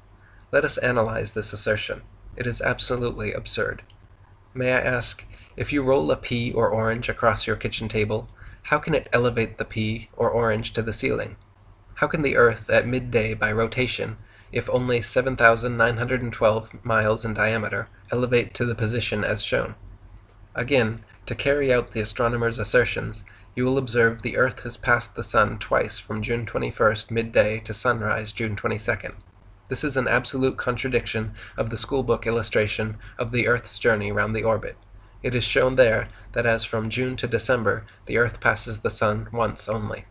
Speaker 1: Let us analyze this assertion. It is absolutely absurd. May I ask, if you roll a pea or orange across your kitchen table, how can it elevate the pea or orange to the ceiling? How can the Earth at midday by rotation, if only 7,912 miles in diameter, elevate to the position as shown? Again, to carry out the astronomer's assertions, you will observe the Earth has passed the sun twice from June 21st midday to sunrise June 22nd. This is an absolute contradiction of the schoolbook illustration of the Earth's journey round the orbit. It is shown there that as from June to December, the Earth passes the sun once only.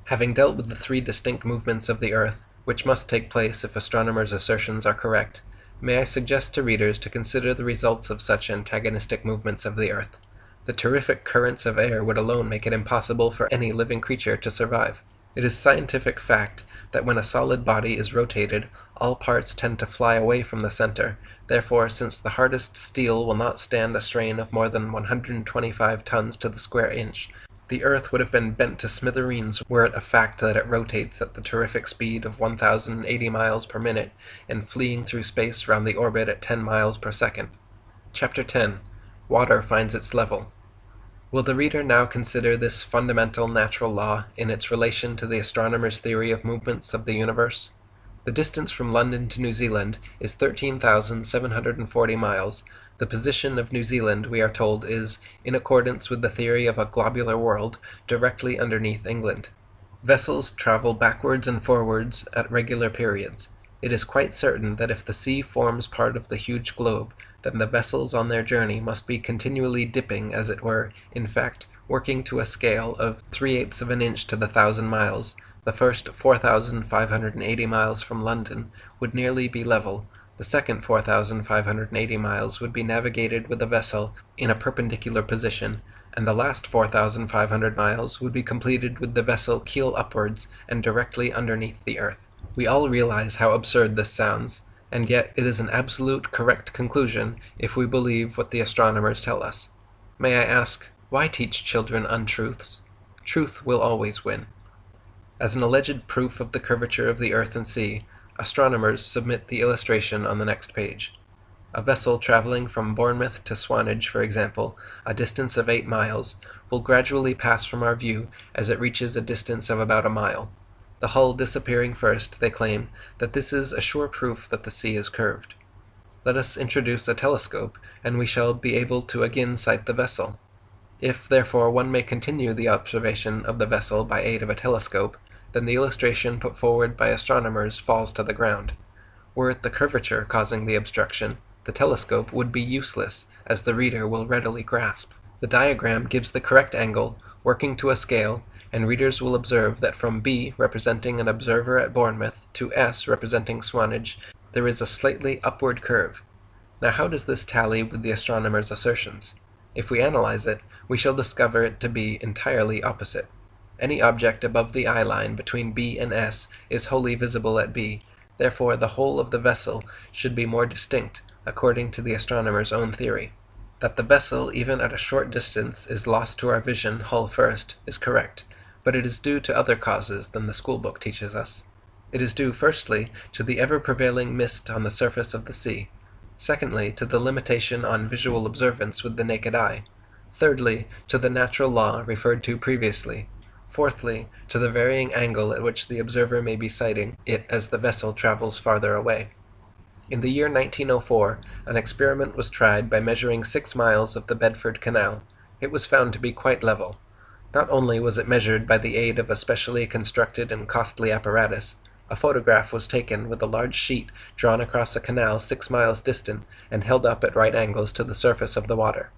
Speaker 1: Having dealt with the three distinct movements of the Earth, which must take place if astronomers' assertions are correct, may I suggest to readers to consider the results of such antagonistic movements of the Earth. The terrific currents of air would alone make it impossible for any living creature to survive. It is scientific fact that when a solid body is rotated, all parts tend to fly away from the center. Therefore, since the hardest steel will not stand a strain of more than 125 tons to the square inch, the Earth would have been bent to smithereens were it a fact that it rotates at the terrific speed of 1,080 miles per minute and fleeing through space round the orbit at 10 miles per second. Chapter 10. Water finds its level. Will the reader now consider this fundamental natural law in its relation to the astronomer's theory of movements of the universe? The distance from London to New Zealand is 13,740 miles. The position of New Zealand, we are told, is, in accordance with the theory of a globular world, directly underneath England. Vessels travel backwards and forwards at regular periods. It is quite certain that if the sea forms part of the huge globe, then the vessels on their journey must be continually dipping, as it were, in fact, working to a scale of 3/8 of an inch to the 1,000 miles. The first 4,580 miles from London would nearly be level. The second 4,580 miles would be navigated with a vessel in a perpendicular position, and the last 4,500 miles would be completed with the vessel keel upwards and directly underneath the Earth. We all realize how absurd this sounds, and yet it is an absolute correct conclusion if we believe what the astronomers tell us. May I ask, why teach children untruths? Truth will always win. As an alleged proof of the curvature of the Earth and sea, astronomers submit the illustration on the next page. A vessel traveling from Bournemouth to Swanage, for example, a distance of 8 miles, will gradually pass from our view as it reaches a distance of about a mile. The hull disappearing first, they claim that this is a sure proof that the sea is curved. Let us introduce a telescope, and we shall be able to again sight the vessel. If, therefore, one may continue the observation of the vessel by aid of a telescope, then the illustration put forward by astronomers falls to the ground. Were it the curvature causing the obstruction, the telescope would be useless, as the reader will readily grasp. The diagram gives the correct angle, working to a scale, and readers will observe that from B, representing an observer at Bournemouth, to S, representing Swanage, there is a slightly upward curve. Now how does this tally with the astronomer's assertions? If we analyze it, we shall discover it to be entirely opposite. Any object above the eye line between B and S is wholly visible at B, therefore the whole of the vessel should be more distinct, according to the astronomer's own theory. That the vessel, even at a short distance, is lost to our vision hull first, is correct, but it is due to other causes than the schoolbook teaches us. It is due, firstly, to the ever-prevailing mist on the surface of the sea; secondly, to the limitation on visual observance with the naked eye; thirdly, to the natural law referred to previously; fourthly, to the varying angle at which the observer may be sighting it as the vessel travels farther away. In the year 1904, an experiment was tried by measuring 6 miles of the Bedford Canal. It was found to be quite level. Not only was it measured by the aid of a specially constructed and costly apparatus, a photograph was taken with a large sheet drawn across a canal 6 miles distant and held up at right angles to the surface of the water.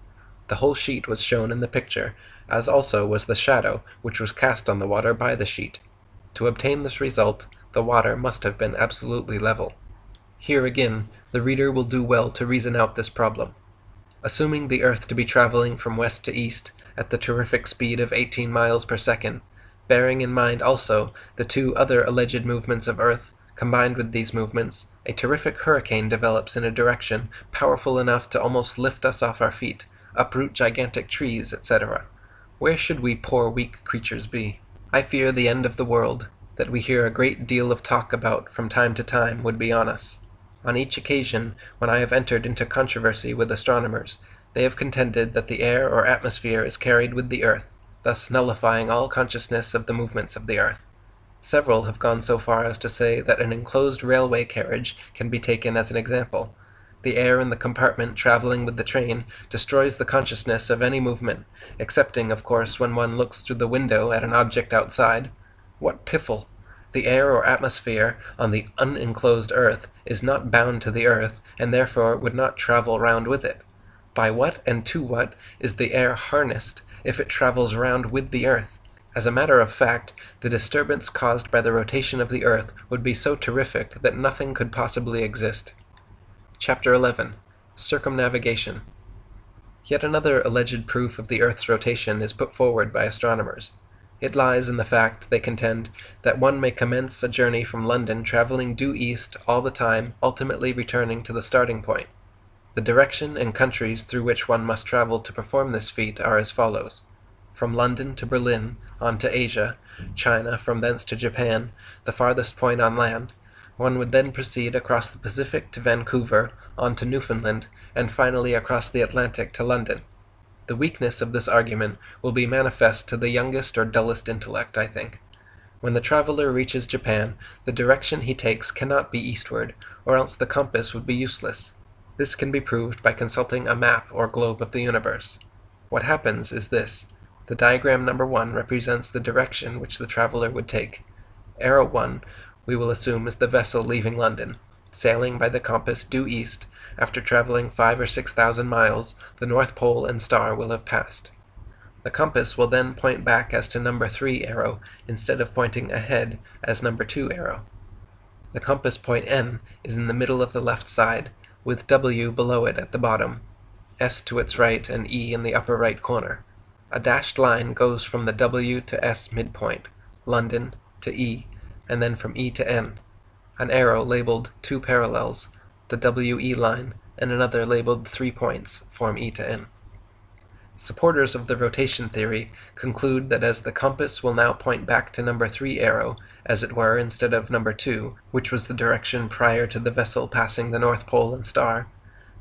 Speaker 1: The whole sheet was shown in the picture, as also was the shadow which was cast on the water by the sheet. To obtain this result, the water must have been absolutely level. Here again, the reader will do well to reason out this problem. Assuming the Earth to be traveling from west to east, at the terrific speed of 18 miles per second, bearing in mind also the two other alleged movements of Earth Combined with these movements, a terrific hurricane develops in a direction powerful enough to almost lift us off our feet, uproot gigantic trees, etc. Where should we poor weak creatures be? I fear the end of the world, that we hear a great deal of talk about from time to time, would be on us. On each occasion, when I have entered into controversy with astronomers, they have contended that the air or atmosphere is carried with the earth, thus nullifying all consciousness of the movements of the earth. Several have gone so far as to say that an enclosed railway carriage can be taken as an example. The air in the compartment traveling with the train destroys the consciousness of any movement, excepting, of course, when one looks through the window at an object outside. What piffle! The air or atmosphere on the unenclosed earth is not bound to the earth, and therefore would not travel round with it. By what and to what is the air harnessed, if it travels round with the earth? As a matter of fact, the disturbance caused by the rotation of the earth would be so terrific that nothing could possibly exist. Chapter 11. Circumnavigation. Yet another alleged proof of the earth's rotation is put forward by astronomers. It lies in the fact, they contend, that one may commence a journey from London traveling due east all the time, ultimately returning to the starting point. The direction and countries through which one must travel to perform this feat are as follows. From London to Berlin, on to Asia, China, from thence to Japan, the farthest point on land. One would then proceed across the Pacific to Vancouver, on to Newfoundland, and finally across the Atlantic to London. The weakness of this argument will be manifest to the youngest or dullest intellect, I think. When the traveler reaches Japan, the direction he takes cannot be eastward, or else the compass would be useless. This can be proved by consulting a map or globe of the universe. What happens is this. The diagram number 1 represents the direction which the traveler would take. Arrow 1 we will assume is the vessel leaving London. Sailing by the compass due east, after traveling 5,000 or 6,000 miles, the North Pole and star will have passed. The compass will then point back as to number 3 arrow, instead of pointing ahead as number 2 arrow. The compass point N is in the middle of the left side, with W below it at the bottom, S to its right, and E in the upper right corner. A dashed line goes from the W to S midpoint, London, to E, and then from E to N. An arrow labeled 2 parallels, the WE line, and another labeled 3 points, form E to N. Supporters of the rotation theory conclude that as the compass will now point back to number 3 arrow, as it were, instead of number 2, which was the direction prior to the vessel passing the North Pole and star,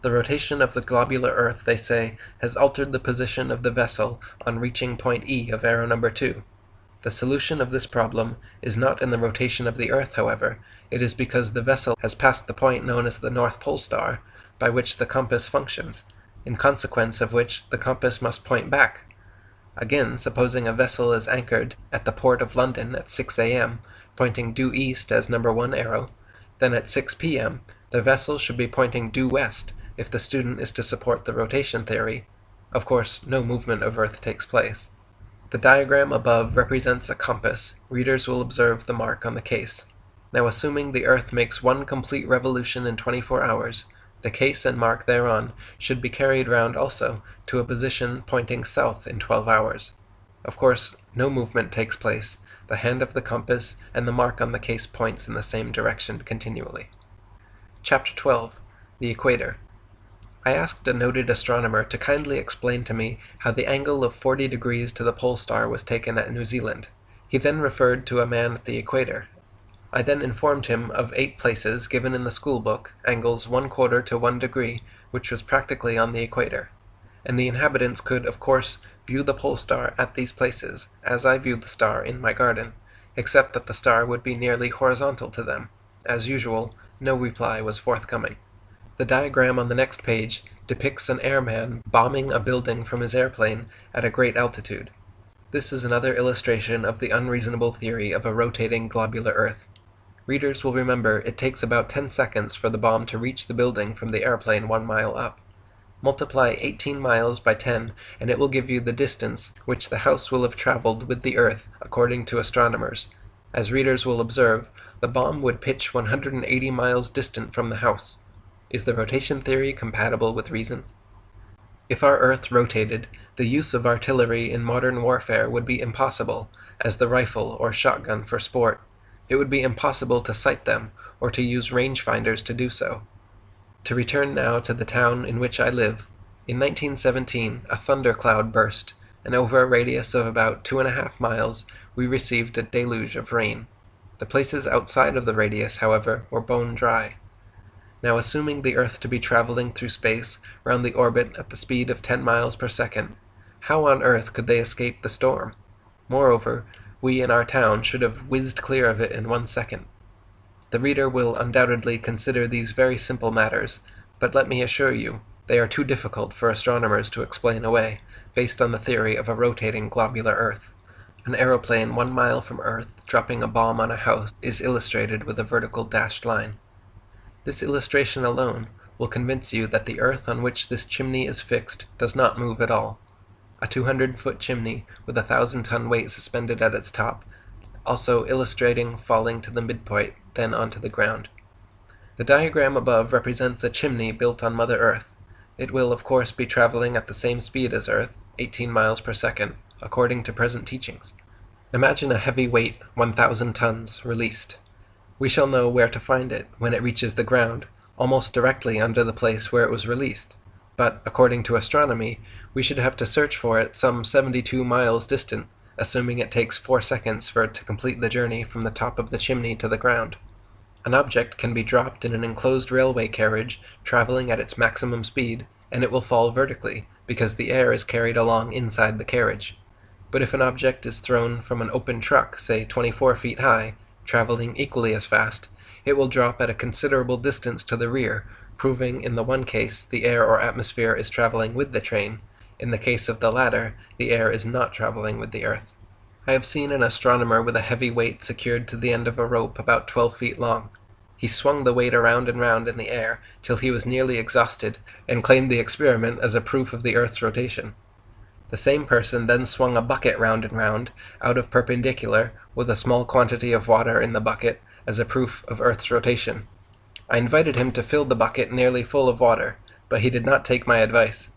Speaker 1: the rotation of the globular earth, they say, has altered the position of the vessel on reaching point E of arrow number 2. The solution of this problem is not in the rotation of the earth, however. It is because the vessel has passed the point known as the North Pole star, by which the compass functions, in consequence of which the compass must point back. Again, supposing a vessel is anchored at the port of London at 6 a.m., pointing due east as number 1 arrow, then at 6 p.m. the vessel should be pointing due west, if the student is to support the rotation theory. Of course, no movement of Earth takes place. The diagram above represents a compass. Readers will observe the mark on the case. Now, assuming the Earth makes one complete revolution in 24 hours, the case and mark thereon should be carried round also to a position pointing south in 12 hours. Of course, no movement takes place. The hand of the compass and the mark on the case points in the same direction continually. Chapter 12. The Equator. I asked a noted astronomer to kindly explain to me how the angle of 40 degrees to the pole star was taken at New Zealand. He then referred to a man at the equator. I then informed him of 8 places given in the school book, angles 1/4 to 1 degree, which was practically on the equator. And the inhabitants could, of course, view the pole star at these places, as I viewed the star in my garden, except that the star would be nearly horizontal to them. As usual, no reply was forthcoming. The diagram on the next page depicts an airman bombing a building from his airplane at a great altitude. This is another illustration of the unreasonable theory of a rotating globular earth. Readers will remember it takes about 10 seconds for the bomb to reach the building from the airplane 1 mile up. Multiply 18 miles by 10 and it will give you the distance which the house will have traveled with the earth, according to astronomers. As readers will observe, the bomb would pitch 180 miles distant from the house. Is the rotation theory compatible with reason? If our Earth rotated, the use of artillery in modern warfare would be impossible, as the rifle or shotgun for sport. It would be impossible to sight them, or to use rangefinders to do so. To return now to the town in which I live, in 1917 a thundercloud burst, and over a radius of about 2.5 miles we received a deluge of rain. The places outside of the radius, however, were bone dry. Now, assuming the Earth to be traveling through space round the orbit at the speed of 10 miles per second, how on earth could they escape the storm? Moreover, we in our town should have whizzed clear of it in 1 second. The reader will undoubtedly consider these very simple matters, but let me assure you, they are too difficult for astronomers to explain away, based on the theory of a rotating globular Earth. An aeroplane 1 mile from Earth dropping a bomb on a house is illustrated with a vertical dashed line. This illustration alone will convince you that the earth on which this chimney is fixed does not move at all. A 200-foot chimney with a 1,000-ton weight suspended at its top, also illustrating falling to the midpoint, then onto the ground. The diagram above represents a chimney built on Mother Earth. It will, of course, be traveling at the same speed as Earth, 18 miles per second, according to present teachings. Imagine a heavy weight, 1,000 tons, released. We shall know where to find it when it reaches the ground, almost directly under the place where it was released. But, according to astronomy, we should have to search for it some 72 miles distant, assuming it takes 4 seconds for it to complete the journey from the top of the chimney to the ground. An object can be dropped in an enclosed railway carriage traveling at its maximum speed, and it will fall vertically, because the air is carried along inside the carriage. But if an object is thrown from an open truck, say 24 feet high, traveling equally as fast, it will drop at a considerable distance to the rear, proving in the one case the air or atmosphere is traveling with the train. In the case of the latter, the air is not traveling with the Earth. I have seen an astronomer with a heavy weight secured to the end of a rope about 12 feet long. He swung the weight around and round in the air till he was nearly exhausted, and claimed the experiment as a proof of the Earth's rotation. The same person then swung a bucket round and round, out of perpendicular, with a small quantity of water in the bucket, as a proof of Earth's rotation. I invited him to fill the bucket nearly full of water, but he did not take my advice.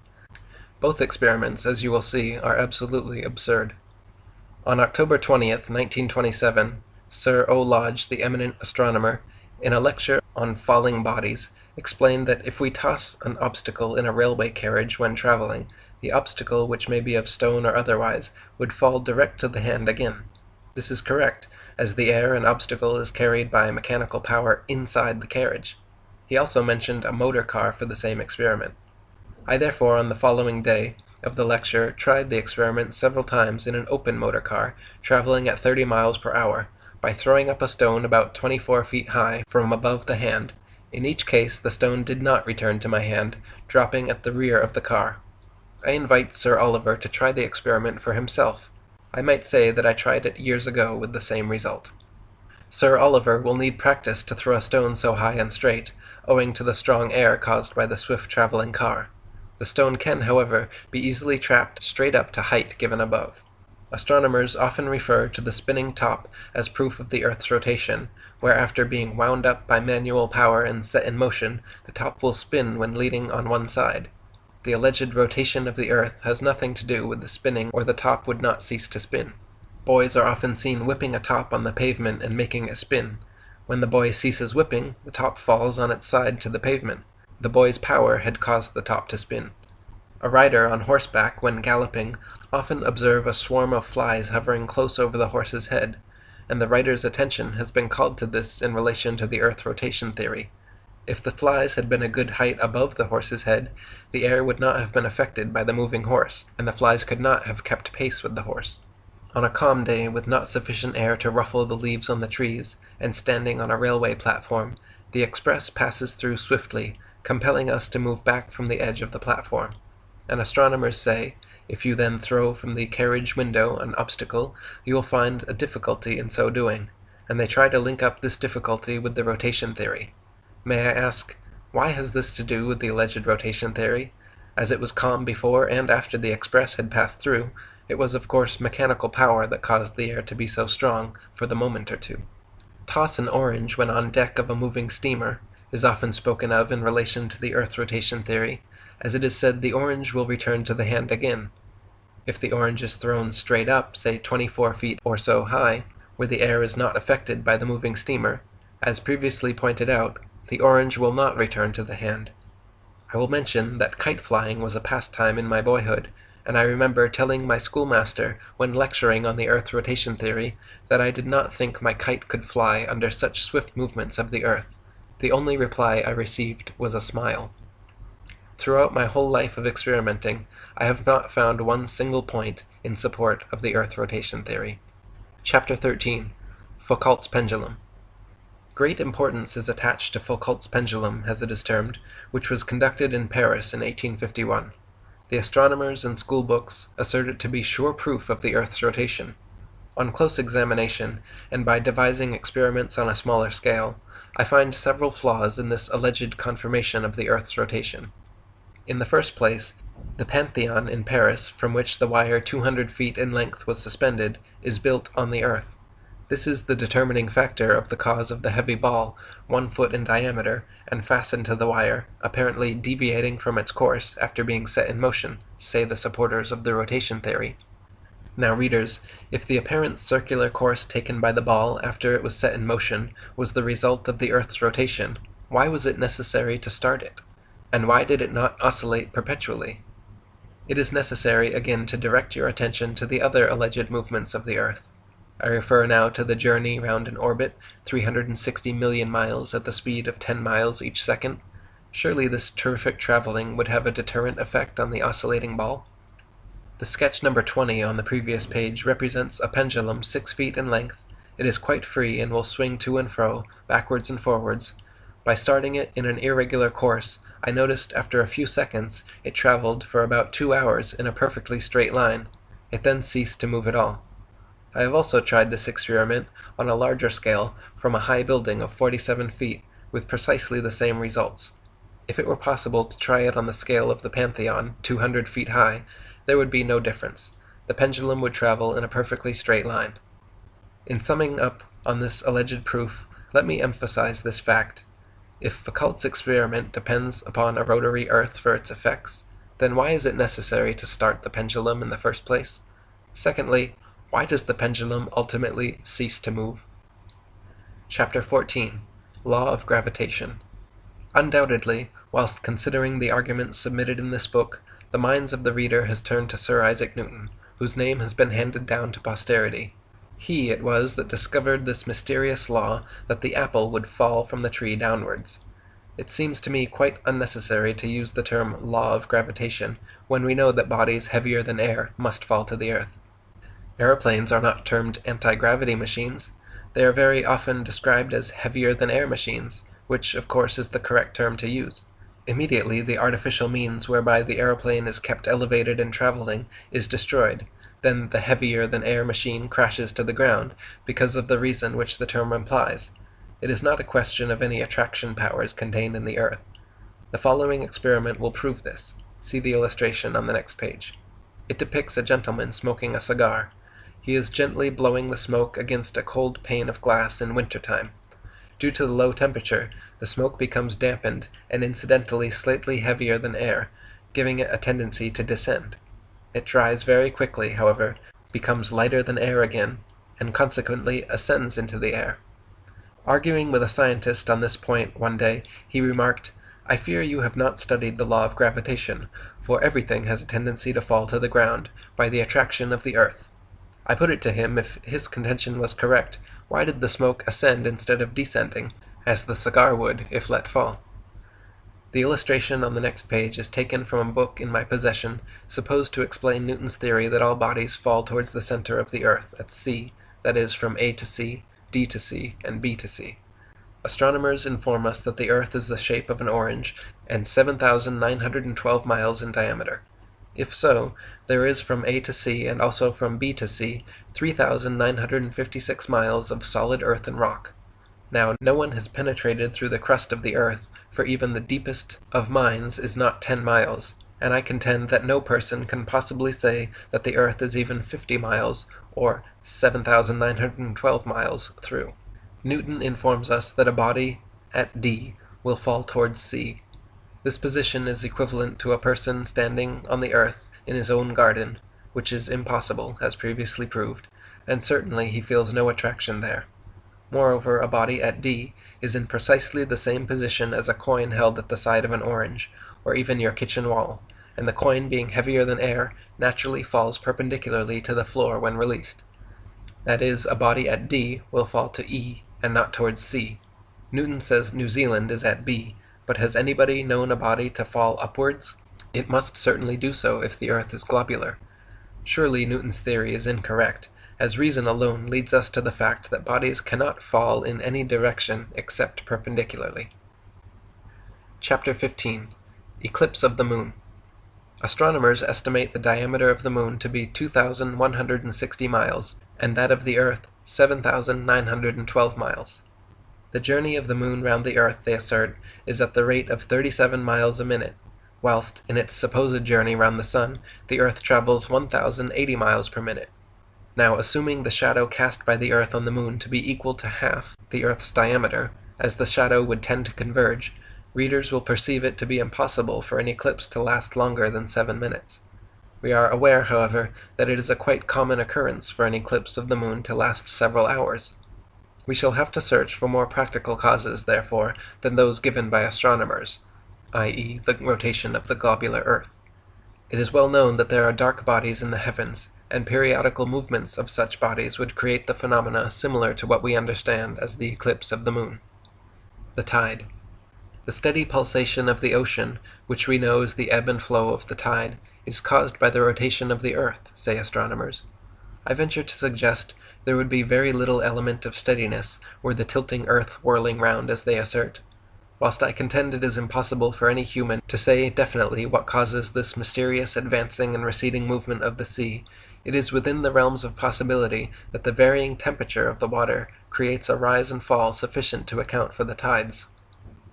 Speaker 1: Both experiments, as you will see, are absolutely absurd. On October 20th, 1927, Sir O. Lodge, the eminent astronomer, in a lecture on falling bodies, explained that if we toss an obstacle in a railway carriage when traveling, the obstacle, which may be of stone or otherwise, would fall direct to the hand again. This is correct, as the air and obstacle is carried by mechanical power inside the carriage. He also mentioned a motor car for the same experiment. I therefore, on the following day of the lecture, tried the experiment several times in an open motor car, traveling at 30 miles per hour, by throwing up a stone about 24 feet high from above the hand. In each case, the stone did not return to my hand, dropping at the rear of the car. I invite Sir Oliver to try the experiment for himself. I might say that I tried it years ago with the same result. Sir Oliver will need practice to throw a stone so high and straight, owing to the strong air caused by the swift traveling car. The stone can, however, be easily trapped straight up to height given above. Astronomers often refer to the spinning top as proof of the Earth's rotation, where after being wound up by manual power and set in motion, the top will spin when leaning on one side. The alleged rotation of the Earth has nothing to do with the spinning, or the top would not cease to spin. Boys are often seen whipping a top on the pavement and making it spin. When the boy ceases whipping, the top falls on its side to the pavement. The boy's power had caused the top to spin. A rider on horseback, when galloping, often observe a swarm of flies hovering close over the horse's head, and the writer's attention has been called to this in relation to the Earth rotation theory. If the flies had been a good height above the horse's head, the air would not have been affected by the moving horse, and the flies could not have kept pace with the horse. On a calm day, with not sufficient air to ruffle the leaves on the trees, and standing on a railway platform, the express passes through swiftly, compelling us to move back from the edge of the platform. And astronomers say, if you then throw from the carriage window an obstacle, you will find a difficulty in so doing, and they try to link up this difficulty with the rotation theory. May I ask, why has this to do with the alleged rotation theory? As it was calm before and after the express had passed through, it was of course mechanical power that caused the air to be so strong for the moment or two. Toss an orange when on deck of a moving steamer is often spoken of in relation to the Earth rotation theory, as it is said the orange will return to the hand again. If the orange is thrown straight up, say 24 feet or so high, where the air is not affected by the moving steamer, As previously pointed out, the orange will not return to the hand. I will mention that kite flying was a pastime in my boyhood, and I remember telling my schoolmaster, when lecturing on the Earth's rotation theory, that I did not think my kite could fly under such swift movements of the Earth. The only reply I received was a smile. Throughout my whole life of experimenting, I have not found one single point in support of the Earth rotation theory. Chapter 13. Foucault's Pendulum. Great importance is attached to Foucault's pendulum, as it is termed, which was conducted in Paris in 1851. The astronomers and school books assert it to be sure proof of the Earth's rotation. On close examination, and by devising experiments on a smaller scale, I find several flaws in this alleged confirmation of the Earth's rotation. In the first place, the Pantheon in Paris, from which the wire 200 feet in length was suspended, is built on the Earth. This is the determining factor of the cause of the heavy ball, 1 foot in diameter, and fastened to the wire, apparently deviating from its course after being set in motion, say the supporters of the rotation theory. Now, readers, if the apparent circular course taken by the ball after it was set in motion was the result of the Earth's rotation, why was it necessary to start it? And why did it not oscillate perpetually? It is necessary again to direct your attention to the other alleged movements of the Earth. I refer now to the journey round an orbit 360 million miles at the speed of 10 miles each second. Surely this terrific traveling would have a deterrent effect on the oscillating ball. The sketch number 20 on the previous page represents a pendulum 6 feet in length. It is quite free and will swing to and fro, backwards and forwards. By starting it in an irregular course, I noticed after a few seconds it traveled for about 2 hours in a perfectly straight line. It then ceased to move at all. I have also tried this experiment on a larger scale from a high building of 47 feet, with precisely the same results. If it were possible to try it on the scale of the Pantheon, 200 feet high, there would be no difference. The pendulum would travel in a perfectly straight line. In summing up on this alleged proof, let me emphasize this fact. If Foucault's experiment depends upon a rotary Earth for its effects, then why is it necessary to start the pendulum in the first place? Secondly, why does the pendulum ultimately cease to move? Chapter 14. Law of Gravitation. Undoubtedly, whilst considering the arguments submitted in this book, the minds of the reader has turned to Sir Isaac Newton, whose name has been handed down to posterity. He it was that discovered this mysterious law that the apple would fall from the tree downwards. It seems to me quite unnecessary to use the term law of gravitation when we know that bodies heavier than air must fall to the earth. Aeroplanes are not termed anti-gravity machines. They are very often described as heavier-than-air machines, which of course is the correct term to use. Immediately the artificial means whereby the aeroplane is kept elevated and traveling is destroyed. Then the heavier-than-air machine crashes to the ground, because of the reason which the term implies. It is not a question of any attraction powers contained in the earth. The following experiment will prove this. See the illustration on the next page. It depicts a gentleman smoking a cigar. He is gently blowing the smoke against a cold pane of glass in winter-time. Due to the low temperature, the smoke becomes dampened and incidentally slightly heavier than air, giving it a tendency to descend. It dries very quickly, however, becomes lighter than air again, and consequently ascends into the air. Arguing with a scientist on this point one day, he remarked, "I fear you have not studied the law of gravitation, for everything has a tendency to fall to the ground by the attraction of the earth." I put it to him if his contention was correct, why did the smoke ascend instead of descending, as the cigar would if let fall? The illustration on the next page is taken from a book in my possession, supposed to explain Newton's theory that all bodies fall towards the center of the earth at C, that is, from A to C, D to C, and B to C. Astronomers inform us that the earth is the shape of an orange, and 7,912 miles in diameter. If so, there is from A to C and also from B to C 3,956 miles of solid earth and rock. Now, no one has penetrated through the crust of the earth, for even the deepest of mines is not 10 miles, and I contend that no person can possibly say that the earth is even 50 miles, or 7,912 miles, through. Newton informs us that a body at D will fall towards C. This position is equivalent to a person standing on the earth in his own garden, which is impossible, as previously proved, and certainly he feels no attraction there. Moreover, a body at D is in precisely the same position as a coin held at the side of an orange, or even your kitchen wall, and the coin being heavier than air naturally falls perpendicularly to the floor when released. That is, a body at D will fall to E and not towards C. Newton says New Zealand is at B, but has anybody known a body to fall upwards? It must certainly do so if the earth is globular. Surely Newton's theory is incorrect, as reason alone leads us to the fact that bodies cannot fall in any direction except perpendicularly. Chapter 15. Eclipse of the Moon. Astronomers estimate the diameter of the moon to be 2,160 miles, and that of the earth 7,912 miles. The journey of the moon round the earth, they assert, is at the rate of 37 miles a minute, whilst in its supposed journey round the sun, the earth travels 1,080 miles per minute. Now, assuming the shadow cast by the earth on the moon to be equal to half the earth's diameter, as the shadow would tend to converge, readers will perceive it to be impossible for an eclipse to last longer than 7 minutes. We are aware, however, that it is a quite common occurrence for an eclipse of the moon to last several hours. We shall have to search for more practical causes, therefore, than those given by astronomers, i.e., the rotation of the globular earth. It is well known that there are dark bodies in the heavens, and periodical movements of such bodies would create the phenomena similar to what we understand as the eclipse of the moon. The tide. The steady pulsation of the ocean, which we know is the ebb and flow of the tide, is caused by the rotation of the earth, say astronomers. I venture to suggest there would be very little element of steadiness were the tilting earth whirling round as they assert. Whilst I contend it is impossible for any human to say definitely what causes this mysterious advancing and receding movement of the sea, it is within the realms of possibility that the varying temperature of the water creates a rise and fall sufficient to account for the tides.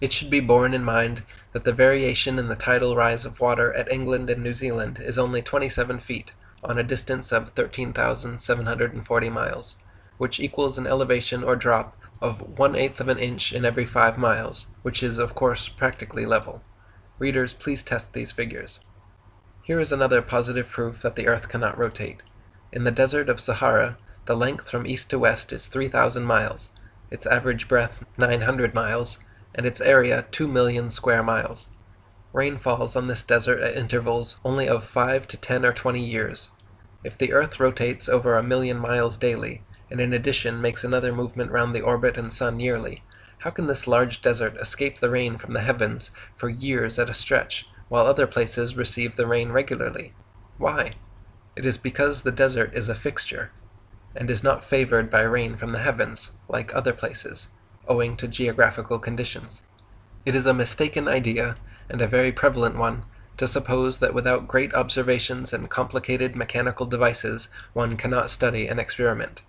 Speaker 1: It should be borne in mind that the variation in the tidal rise of water at England and New Zealand is only 27 feet, on a distance of 13,740 miles, which equals an elevation or drop of 1/8 of an inch in every 5 miles, which is, of course, practically level. Readers, please test these figures. Here is another positive proof that the earth cannot rotate. In the desert of Sahara, the length from east to west is 3,000 miles, its average breadth 900 miles, and its area 2 million square miles. Rain falls on this desert at intervals only of 5 to 10 or 20 years. If the earth rotates over 1 million miles daily, and in addition makes another movement round the orbit and sun yearly, how can this large desert escape the rain from the heavens for years at a stretch, while other places receive the rain regularly? Why? It is because the desert is a fixture, and is not favored by rain from the heavens, like other places, owing to geographical conditions. It is a mistaken idea, and a very prevalent one, to suppose that without great observations and complicated mechanical devices one cannot study and experiment.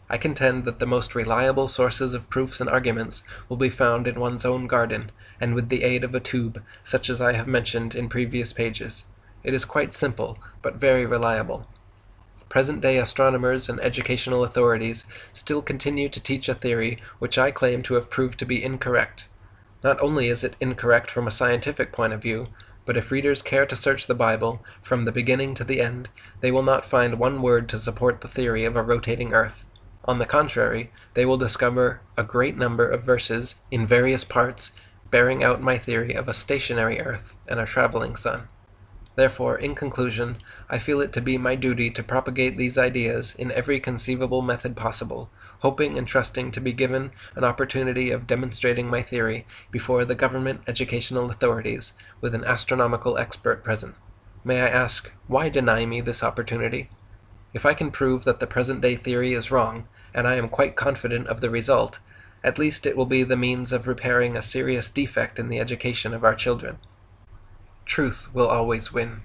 Speaker 1: I contend that the most reliable sources of proofs and arguments will be found in one's own garden, and with the aid of a tube, such as I have mentioned in previous pages. It is quite simple, but very reliable. Present-day astronomers and educational authorities still continue to teach a theory which I claim to have proved to be incorrect. Not only is it incorrect from a scientific point of view, but if readers care to search the Bible, from the beginning to the end, they will not find one word to support the theory of a rotating earth. On the contrary, they will discover a great number of verses in various parts bearing out my theory of a stationary earth and a traveling sun. Therefore, in conclusion, I feel it to be my duty to propagate these ideas in every conceivable method possible, hoping and trusting to be given an opportunity of demonstrating my theory before the government educational authorities with an astronomical expert present. May I ask, why deny me this opportunity? If I can prove that the present-day theory is wrong, and I am quite confident of the result, at least it will be the means of repairing a serious defect in the education of our children. Truth will always win.